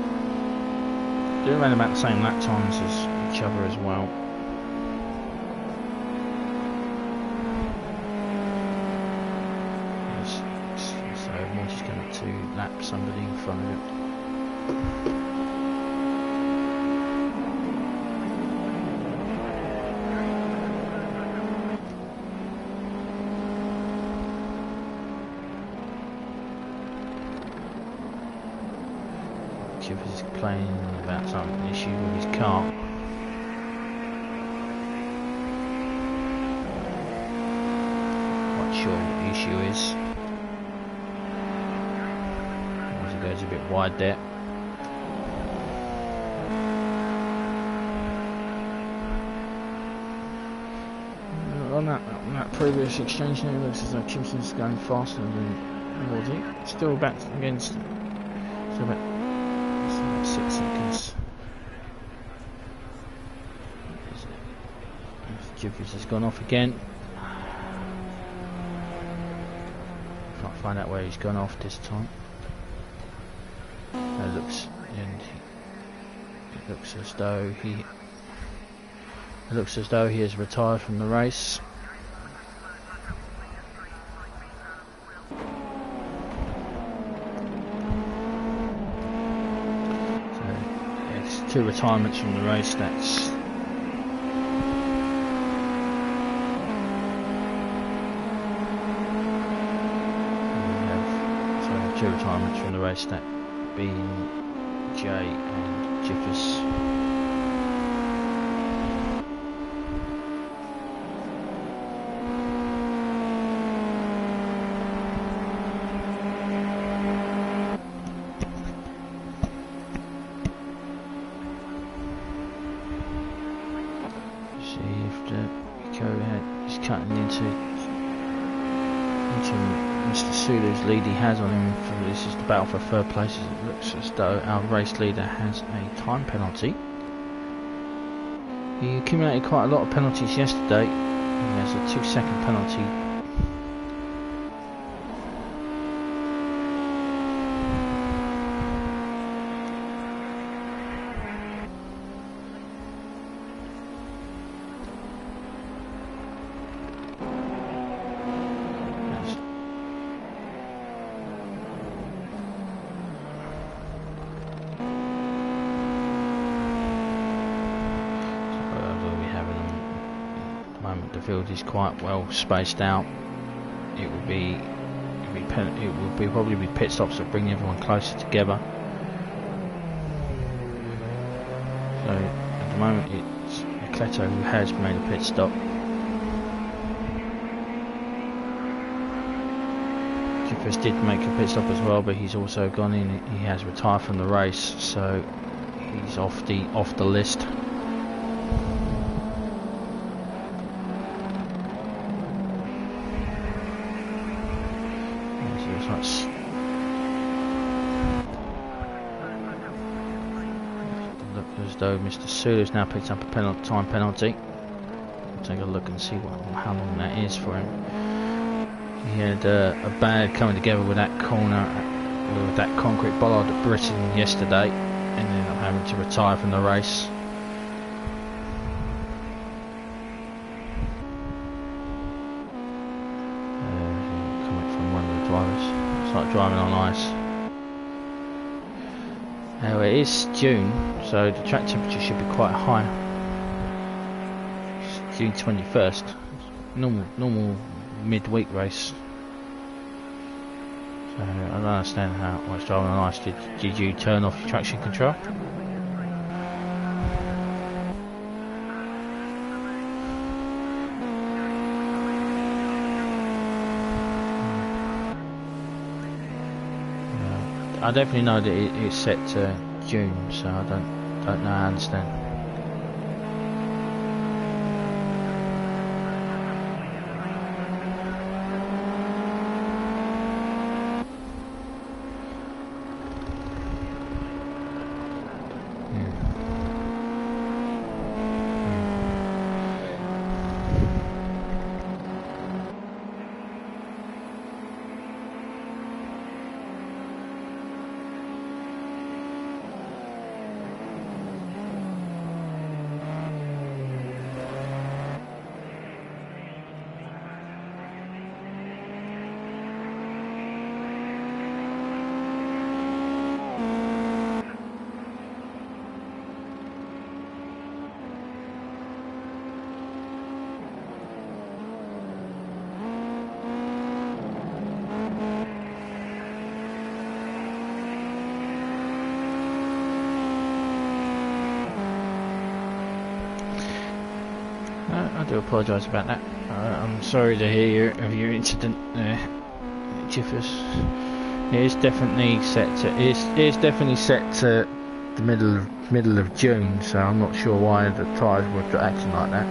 Speaker 1: Doing around about the same lap times as each other as well. So Morsey's going to lap somebody in front of him. He's playing about some issue with his car. Quite sure what the issue is. As it goes a bit wide there. On that previous exchange now, it looks as though Chimpson's going faster than Morsey. Still back against. Still back. 6 seconds. Jiffers has gone off again. Can't find out where he's gone off this time. It looks as though he has retired from the race. Two retirements from the race. That's two retirements from the race. That being Jay and Jiffers. He's cutting into Mr. Sulu's lead he has on him. This is the battle for third place. It looks as though our race leader has a time penalty. He accumulated quite a lot of penalties yesterday. He has a 2-second penalty. The field is quite well spaced out. It will probably be pit stops that bring everyone closer together. So at the moment it's Ecleto who has made a pit stop. Jiffers did make a pit stop as well, but he's also gone in. He has retired from the race, so he's off the list. Look as though Mr. Sulu's now picked up a time penalty. We'll take a look and see how long that is for him. He had a bad coming together with that corner, with that concrete bollard at Britain yesterday, and ended up having to retire from the race. Coming from one of the drivers. It's like driving on ice. Now it is June, so the track temperature should be quite high. It's June 21st, normal midweek race. So I don't understand how much driving on ice. Did you turn off your traction control? I definitely know that it's set to June, so I don't know. I understand. I do apologise about that. I'm sorry to hear of your incident there, Jiffers. It is definitely set to the middle of June, so I'm not sure why the tyres were acting like that.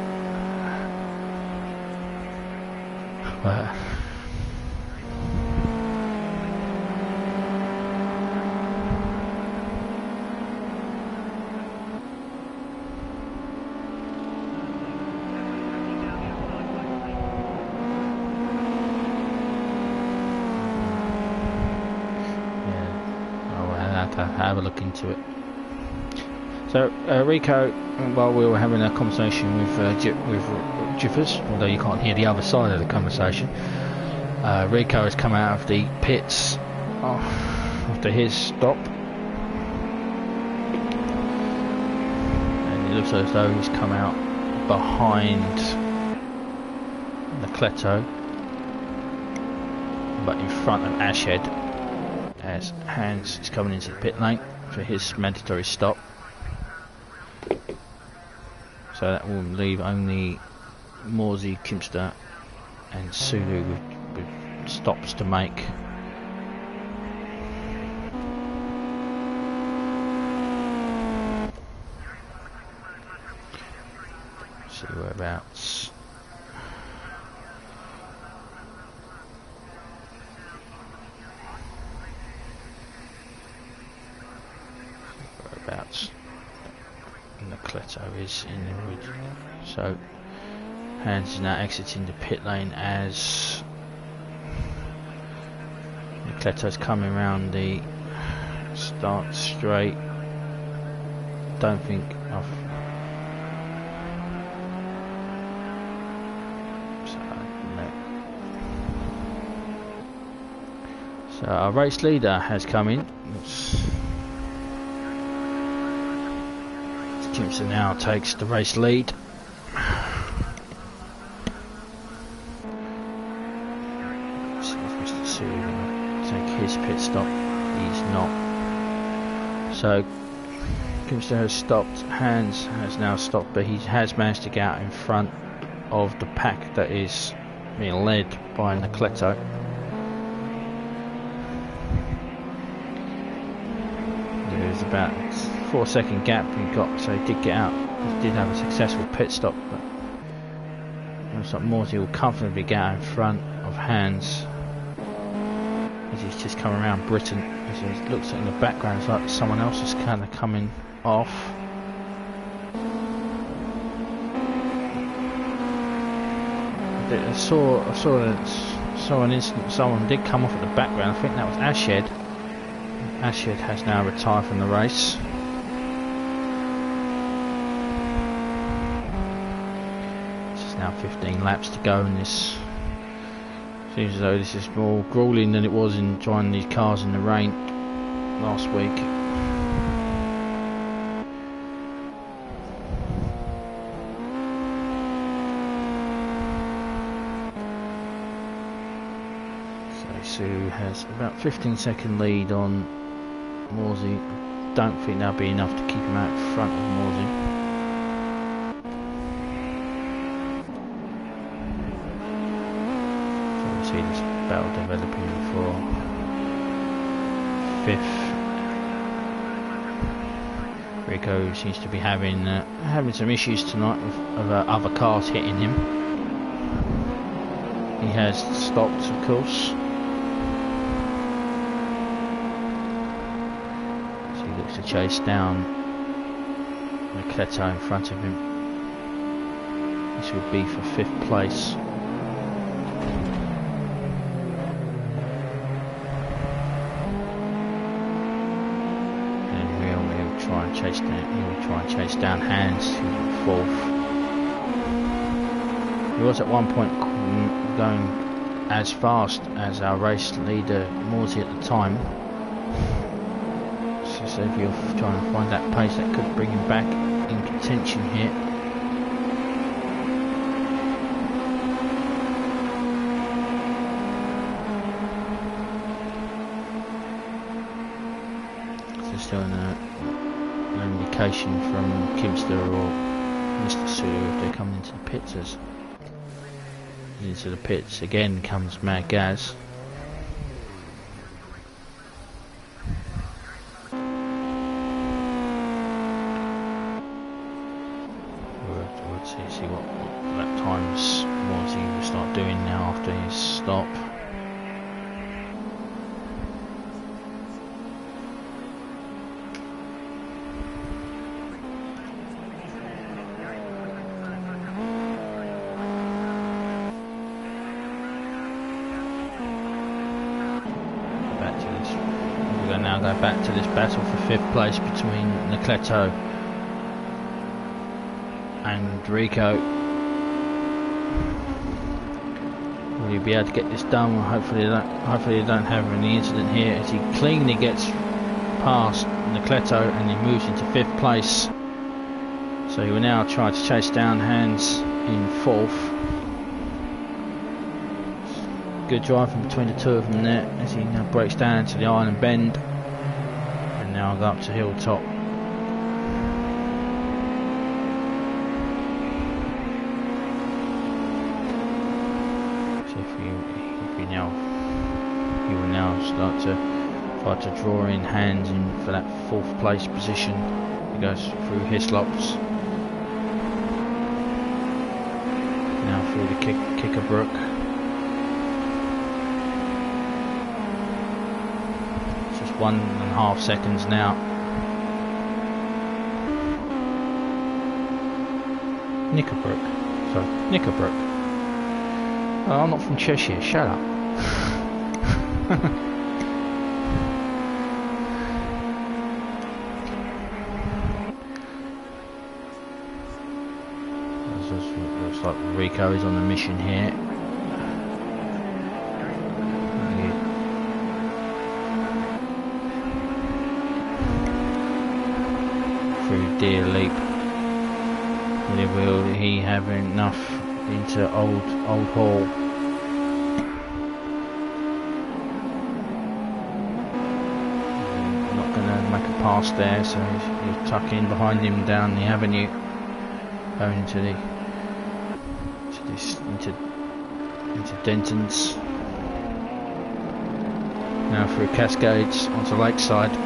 Speaker 1: Have a look into it. So Rico, while we were having a conversation with Jiffers, although you can't hear the other side of the conversation, Rico has come out of the pits after his stop, and it looks as though he's come out behind the Cleto, but in front of Ashhead, as Hans is coming into the pit lane for his mandatory stop. So that will leave only Morsey, Kimster and Sulu with stops to make. See whereabouts. And the Cleto is in the wood. So Hans is now exiting the pit lane as the Cleto's coming around the start straight. Don't think I've so our race leader has come in. Kimson now takes the race lead. See if Mr. Sue will take his pit stop. He's not. So Kimster has stopped. Hans has now stopped, but he has managed to get out in front of the pack that is being led by Cleto. There's about 4-second gap he got, so he did get out. He did have a successful pit stop, but it looks like Morsey will comfortably get out in front of Hans as he's just come around Britain. As it looks like in the background, it's like someone else is kind of coming off. I saw an instant someone did come off at the background. I think that was Ashhead. Ashhead has now retired from the race. This is now 15 laps to go, and this seems as though this is more grueling than it was in driving these cars in the rain last week. So Sue has about 15-second lead on Morsey. Don't think that'll be enough to keep him out in front of Morsey. So we'll see this battle developing for 5th. Rico seems to be having some issues tonight of other cars hitting him. He has stopped, of course. So he looks to chase down Leclerc in front of him. This would be for 5th place. Chase down, he will try and chase down Hans, who's in 4th. He was at one point going as fast as our race leader Morsey at the time. So if you're trying to find that pace, that could bring him back in contention here. So still in an indication from Kimster or Mr. Sue if they're coming into the pits. Into the pits again comes Mad Gaz. We'll see what lap times was he will start doing now after his stop. Back to this battle for 5th place between Leclerc and Rico. Will he be able to get this done? Well, hopefully they don't have any incident here as he cleanly gets past Leclerc and he moves into 5th place. So he will now try to chase down Hans in 4th. Good driving between the two of them there as he now breaks down to the island bend. Now I'll go up to Hilltop. So he will now start to try to draw in Hans in for that 4th place position. He goes through Hislops. Now through the Kickerbrook. Just 1.5 seconds now. Knickerbrook. Oh, I'm not from Cheshire, shut up. Looks like Rico is on the mission here. Through Deer Leap. Will he have enough into Old Hall? Not going to make a pass there, so he'll tuck in behind him down the avenue, going into Denton's. Now through Cascades onto Lakeside.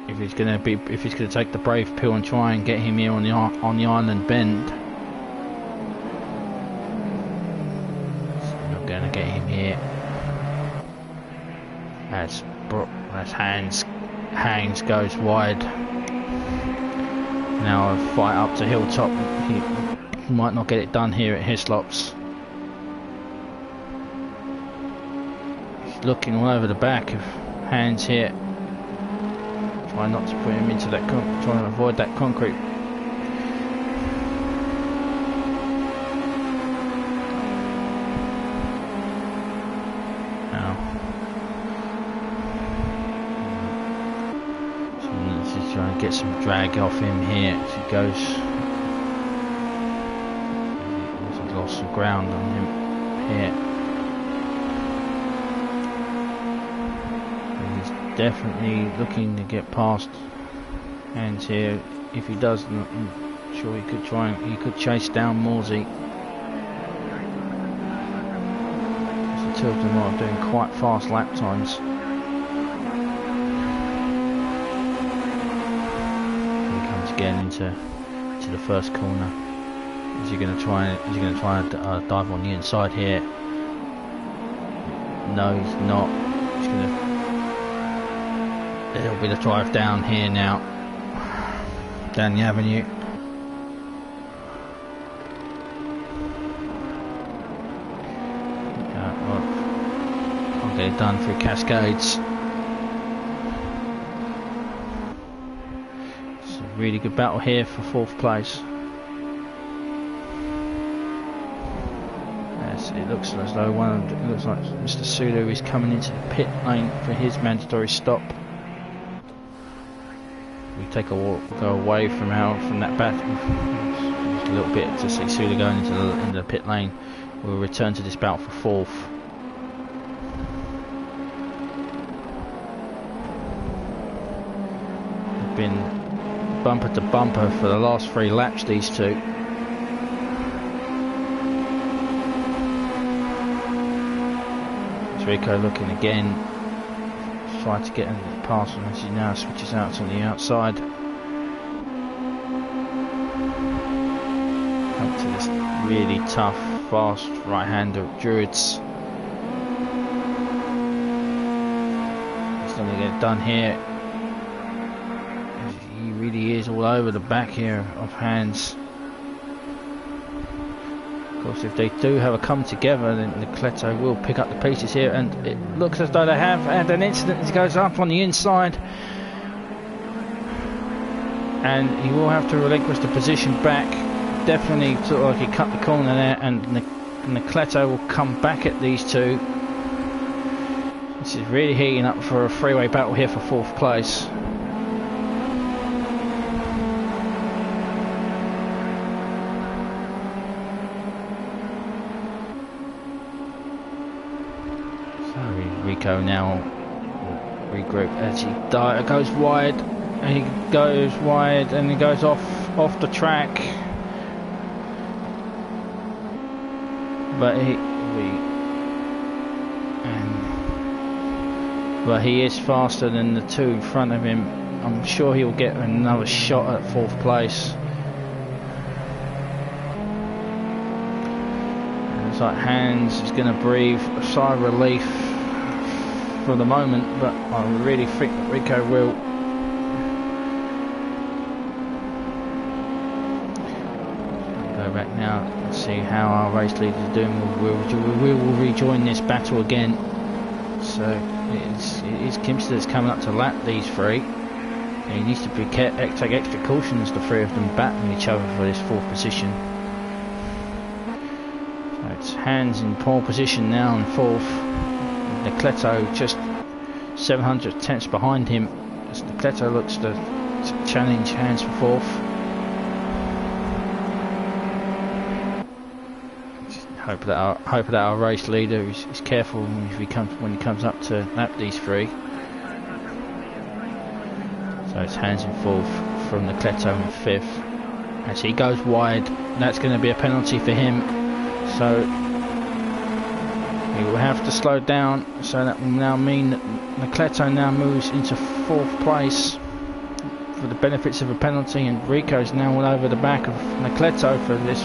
Speaker 1: If he's going to take the brave pill and try and get him here on the island bend, so not going to get him here. As Hangs goes wide. Now a fight up to Hilltop. He might not get it done here at Hislops. He's looking all over the back of Hands here. Try not to put him into that, trying to avoid that concrete. Now, so let's just try and get some drag off him here as he goes. He's lost some ground on him here. Definitely looking to get past Hands here. If he does, I'm sure he could chase down Morsey. two of them are doing quite fast lap times. Here he comes again into the first corner. Is he going to try and dive on the inside here? No, he's not. He's going to. It'll be the drive down here now, down the avenue. Can't get it done through Cascades. It's a really good battle here for fourth place. It looks as though it looks like Mr. Sulu is coming into the pit lane for his mandatory stop. We take a walk, go away from that battle just a little bit to see Sulu going into the pit lane. We'll return to this battle for fourth. They've been bumper to bumper for the last 3 laps, these two. Rico looking again, try to get past him as he now switches out on the outside. Up to this really tough, fast right-hander Druids. He's going to get it done here. He really is all over the back here of Hans. Of course, if they do have a come together, then the Cleto will pick up the pieces here, and it looks as though they have. And an incident goes up on the inside, and he will have to relinquish the position back. Definitely sort of like he cut the corner there, and the Cleto will come back at these two. This is really heating up for a freeway battle here for fourth place. Rico now will regroup as he goes wide, and he goes wide, and he goes off the track. But he is faster than the two in front of him. I'm sure he'll get another shot at fourth place. And it's like Hans is going to breathe a sigh of relief for the moment, but I really think that Rico will. Go back now and see how our race leaders are doing. We will rejoin this battle again. So it is Kimster that's coming up to lap these three. And he needs to take extra caution as the three of them battling each other for this fourth position. So it's Hans in pole position now in fourth. Necleto just 700 tenths behind him as Necleto looks to challenge Hans for fourth. Hope that our race leader is careful when he comes up to lap these three. So it's Hans in fourth from Necleto in fifth. As he goes wide, that's going to be a penalty for him. So he will have to slow down, so that will now mean that Necleto now moves into fourth place for the benefits of a penalty, and Rico's now all over the back of Necleto for this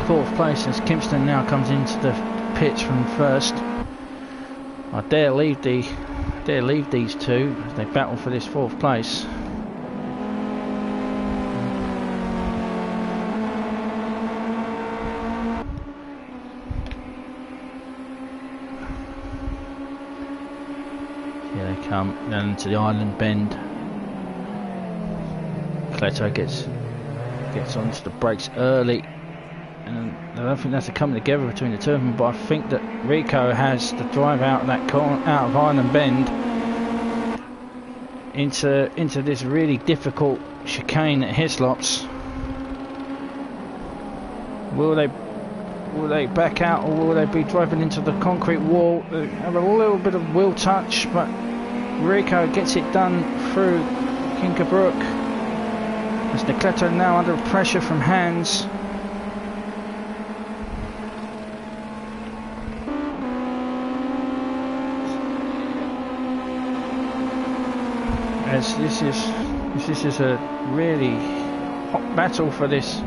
Speaker 1: fourth place as Kimpston now comes into the pits from first. I dare leave these two as they battle for this fourth place. Come down to the island bend. Cleto gets onto the brakes early, and I don't think that's a coming together between the two of them. But I think that Rico has the drive out of that corner, out of Island Bend, into this really difficult chicane at Hislops. Will they back out, or will they be driving into the concrete wall? They have a little bit of wheel touch, but Rico gets it done through Kinkerbrook. As Necleto now under pressure from Hans. as this is a really hot battle for this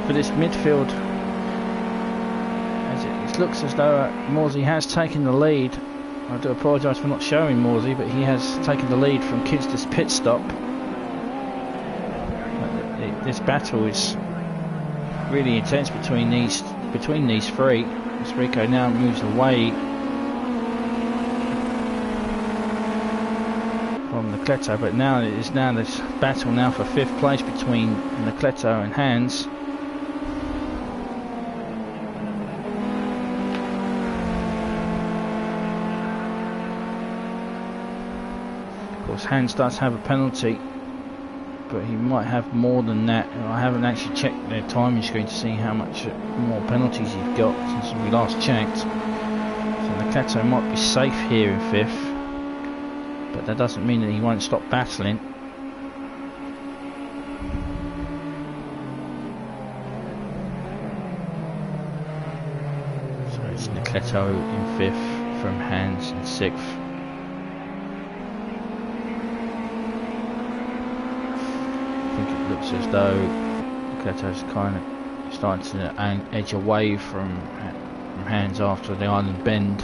Speaker 1: midfield. As it looks as though Morsey has taken the lead. I do apologise for not showing Morsey, but he has taken the lead from Kidster's pit stop. This battle is really intense between these three. As Rico now moves away from Leclerc, but now it is this battle now for 5th place between Leclerc and Hans. Of course, Hans does have a penalty, but he might have more than that. I haven't actually checked their timing screen to see how much more penalties he's got since we last checked. So Leclerc might be safe here in 5th, but that doesn't mean that he won't stop battling. So it's Leclerc in 5th from Hans in 6th. Looks as though Leclerc's kind of starting to edge away from Hans after the island bend.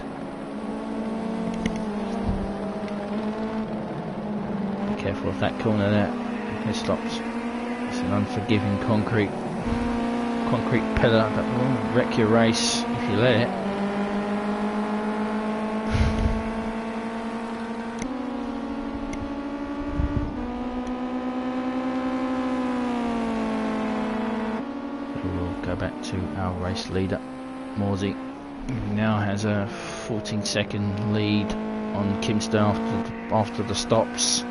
Speaker 1: Be careful of that corner there. It stops. It's an unforgiving concrete pillar that will wreck your race if you let it. Back to our race leader, Morsey, who now has a 14-second lead on Kimster after the stops.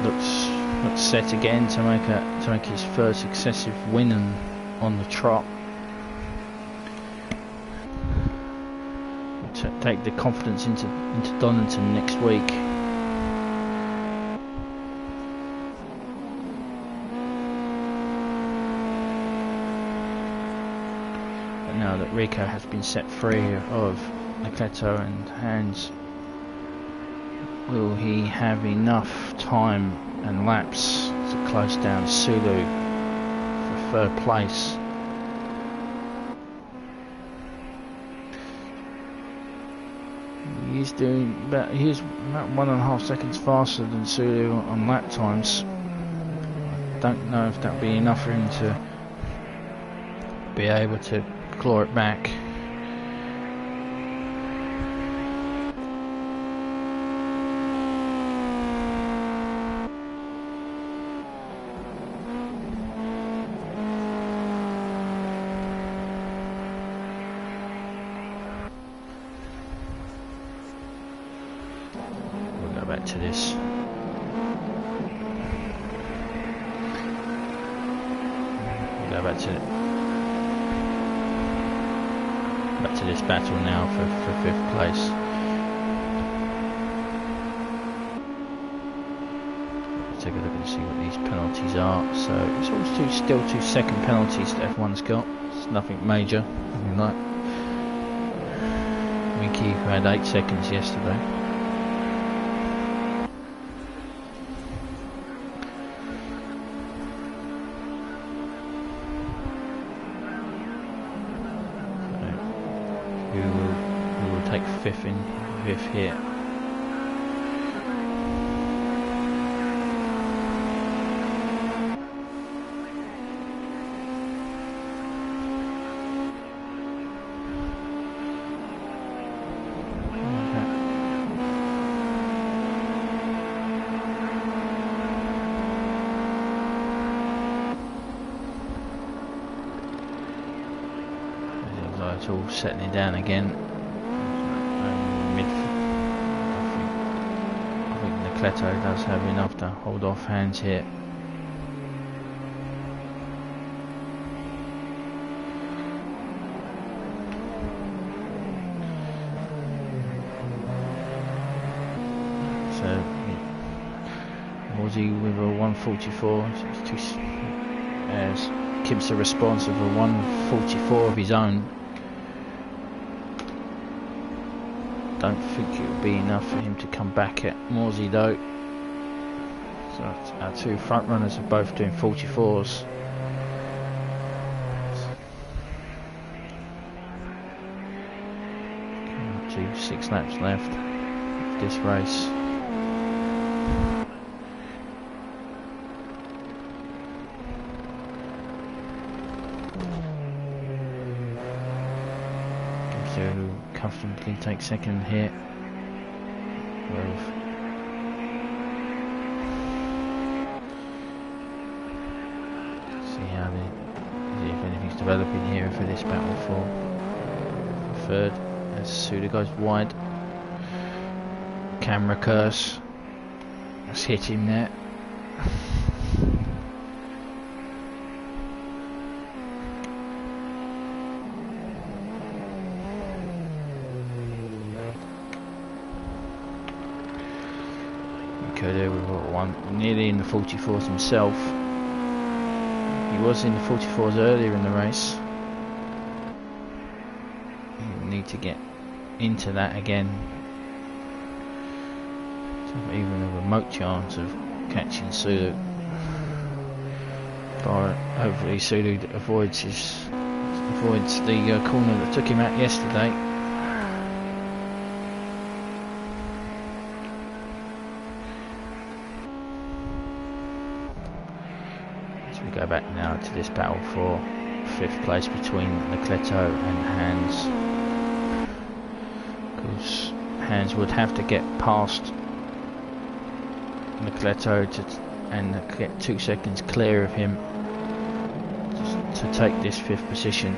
Speaker 1: Looks set again to make his first successive win on the trot. To take the confidence into Donington next week. Now that Rico has been set free of Leclerc and Hans, will he have enough time and laps to close down Sulu for 3rd place? He's about 1.5 seconds faster than Sulu on lap times. I don't know if that'll be enough for him to be able to claw it back. We'll go back to this. We'll go back to this battle now for 5th place. Let's take a look and see what these penalties are. So it's all still 2 second penalties that everyone's got. It's nothing major, nothing like Mickey, who had 8 seconds yesterday. Who will take 5th here. It's all settling down again. I think Leclerc does have enough to hold off Hans here. So Morsey with a 144. As Kimster responds with a 144 of his own. don't think it will be enough for him to come back at Morsey though. So our two front runners are both doing 44s. 6 laps left of this race. So comfortably take second here. See how see if anything's developing here for this battle for third. As Suda goes wide, camera curse. Let's hit him there. Okay, there we've got one nearly in the 44s himself. He was in the 44s earlier in the race. He'll need to get into that again. So even a remote chance of catching Sulu. But hopefully Sulu avoids the corner that took him out yesterday. As we go back now to this battle for 5th place between Leclerto and Hans. Because Hans would have to get past Leclerto and get 2 seconds clear of him to take this 5th position.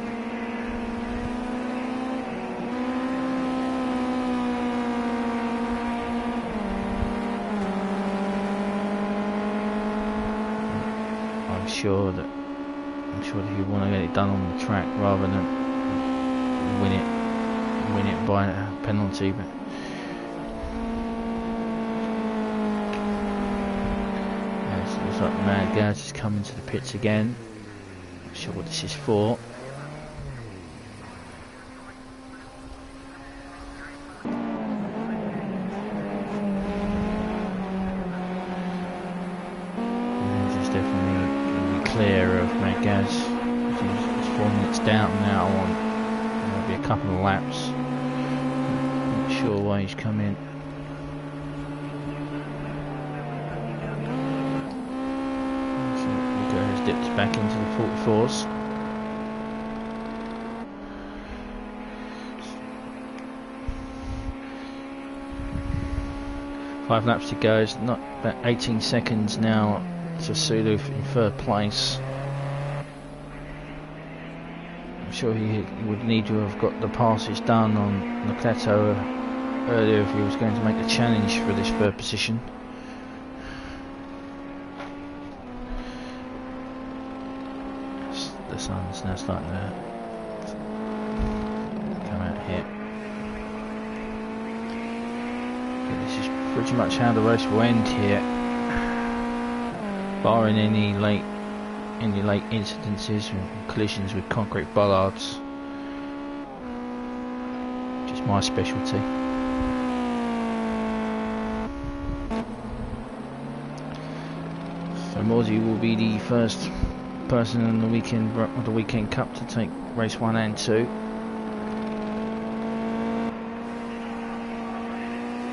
Speaker 1: I'm sure that he would want to get it done on the track rather than win it by a penalty. But it looks like Mad Gaz is coming to the pits again. Not sure what this is for. It's definitely going to be clear of Mad Gaz. He's 4 minutes down now on maybe a couple of laps. Not sure why he's come in. Dips back into the 44s. Five laps to go. It's not about 18 seconds now to Sulu in 3rd place. I'm sure he would need to have got the passes done on Leclerto earlier if he was going to make a challenge for this 3rd position. The sun's now starting to come out here. Okay, this is pretty much how the race will end here, barring any late incidences and collisions with concrete bollards. Just my specialty. So Morsey will be the first person in the weekend cup to take race 1 and 2.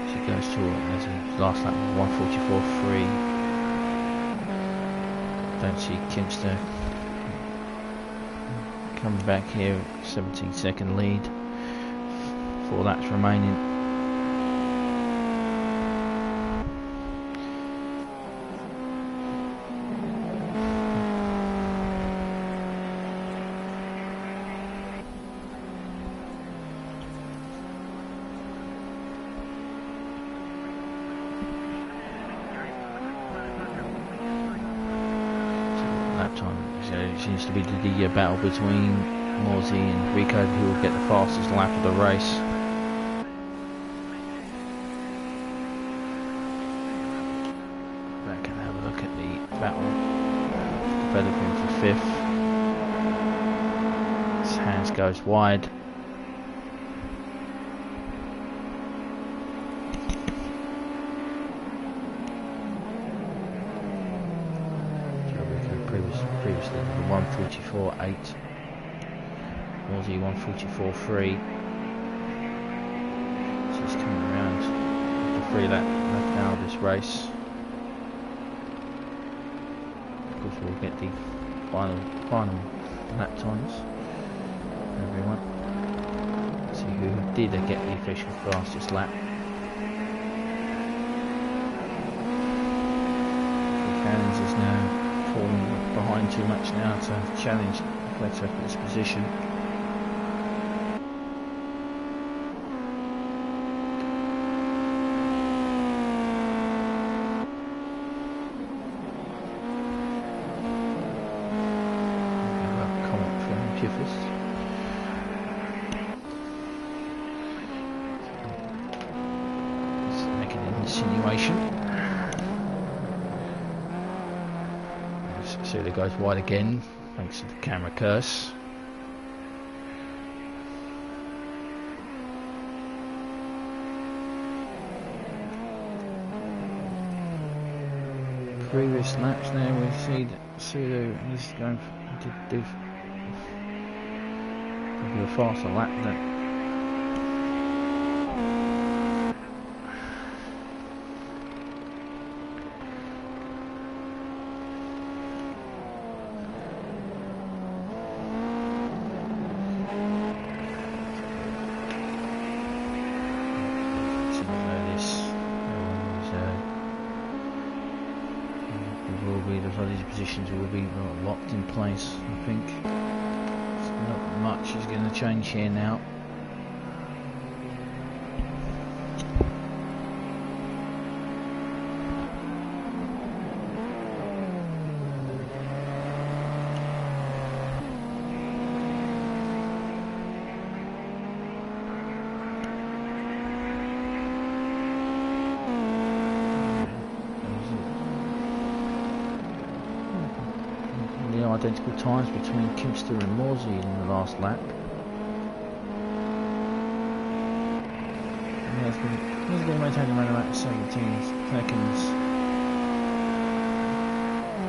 Speaker 1: She goes to as a last lap 1:44.3. Don't see Kimster coming back here. 17-second lead. 4 laps remaining. Seems to be the battle between Morsey and Rico, who will get the fastest lap of the race. Back and have a look at the battle developing for 5th. As Hans goes wide. previously did the 1:44.8. Morsey 1:44.3. So he's coming around the 3 lap left now of this race. Of course, we'll get the final lap times for everyone. See who did get the official fastest lap. Cannons is now falling behind too much now to challenge Cleto for this position. Comment from Kiffis. Let's make an insinuation. Sula goes wide again, thanks to the camera curse. Previous laps now, we see that Sulu is going to do a faster lap than. Positions will be locked in place, I think. Not much is going to change here now. Identical times between Kimster and Morsey in the last lap. He's going to maintain around about 17 seconds.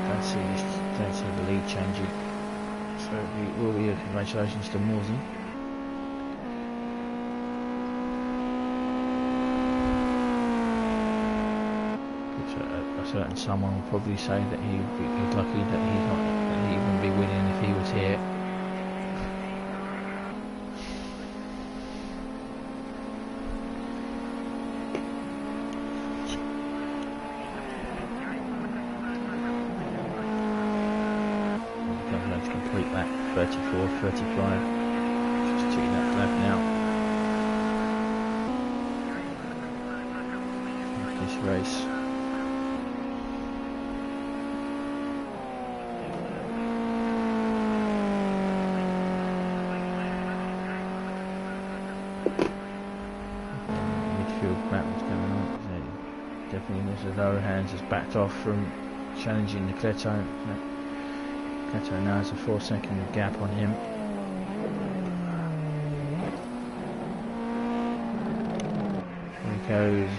Speaker 1: Don't see the lead changing. So it will be a congratulations to Morsey. A certain someone will probably say that he's lucky that he's not. He wouldn't be winning if he was here. Going to complete that 34, 35. Just 2 laps left now. This race. Hands has backed off from challenging the Cleto. Cleto now has a 4-second gap on him. Here he goes.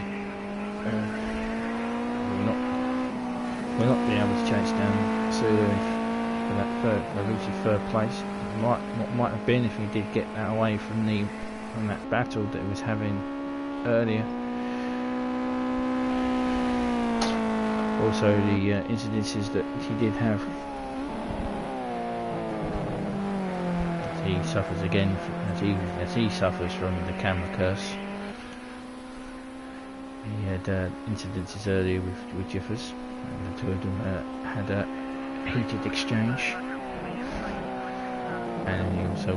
Speaker 1: We'll not be able to chase down Sulu for that elusive third place. What might have been if he did get that away from that battle that he was having earlier. Also the incidences that he did have. He suffers again as he suffers from the camera curse. He had incidences earlier with Jiffers. The two of them had a heated exchange, and he also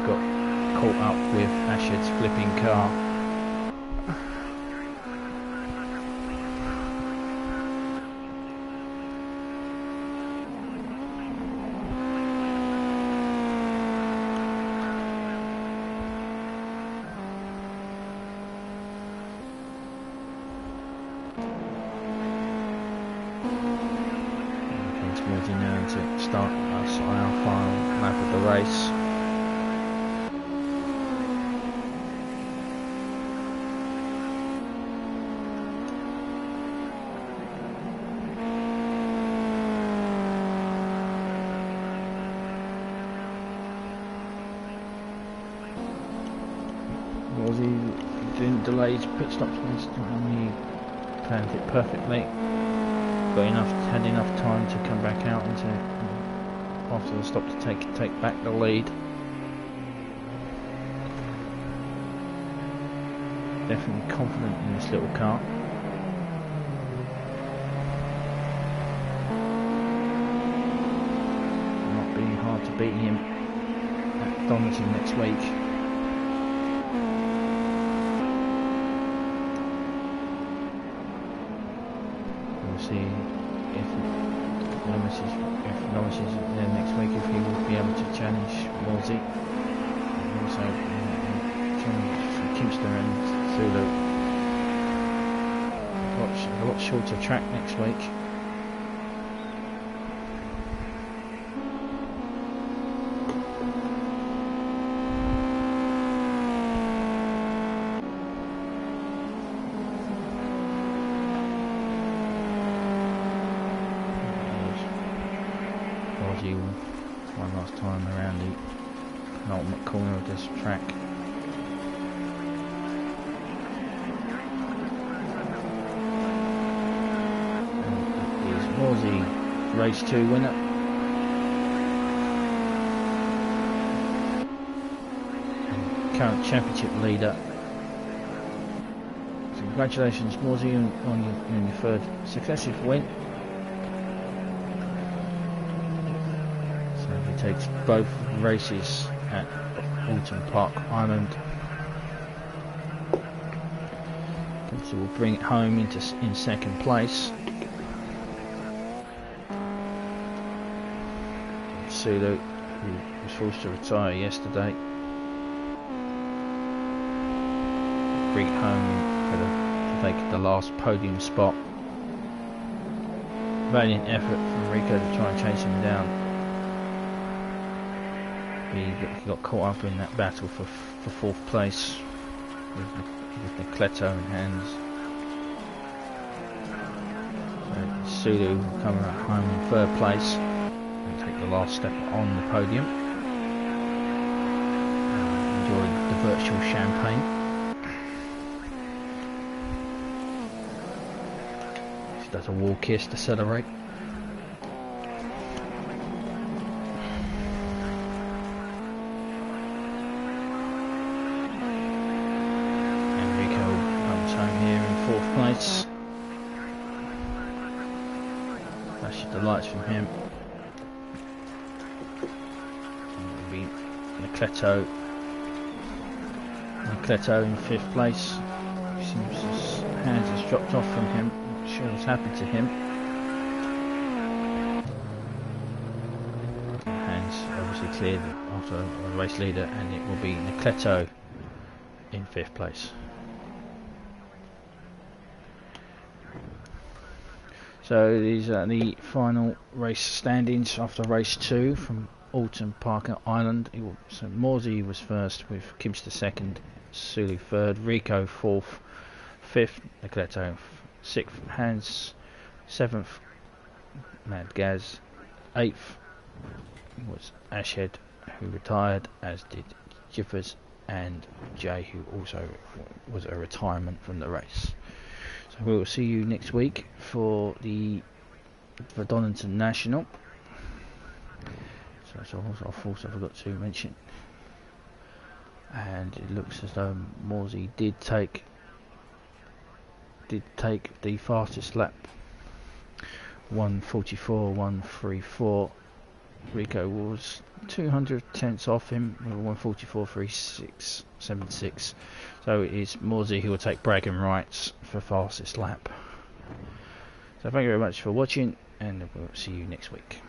Speaker 1: got caught up with Ashed's flipping car. Now to start us on our final lap of the race. Morsey doing delayed pit stops. He planned it perfectly. Had enough time to come back out and after the stop to take back the lead. Definitely confident in this little car. Not being hard to beat him at Donington next week. We'll see if Lawrence is there next week, if he will be able to challenge Morsey. Also challenge Kimster and Zulu. A lot shorter track next week. One last time around the penultimate corner of this track. Here's Morsey, race 2 winner. And current championship leader. So congratulations Morsey on your third successive win. Takes both races at Oulton Park Island. So we'll bring it home in second place. Sulu, who was forced to retire yesterday, bring it home to take the last podium spot. Valiant effort from Rico to try and chase him down. He got caught up in that battle for fourth place with Necletto in hands. So Sulu coming home in third place and take the last step on the podium. Enjoy the virtual champagne. She does a wall kiss to celebrate. Place. Flash the lights from him. It'll be Necletto in fifth place. Seems his hands has dropped off from him. Not sure what's happened to him. Hands obviously cleared after a race leader, and it will be Necletto in fifth place. So these are the final race standings after race 2 from Oulton Park Island. So Morsey was first with Kimster second, Sulu third, Rico fourth, fifth, Necletto sixth, Hans seventh, Mad Gaz eighth was Ashhead, who retired, as did Jiffers and Jay, who also was a retirement from the race. So we will see you next week for Donington National. So that's also a force I forgot to mention. And it looks as though Morsey did take the fastest lap. 1:44.134. Rico was 200 tenths off him with 1:44.3676. So it is Morsey who will take bragging rights for fastest lap. So thank you very much for watching, and we'll see you next week.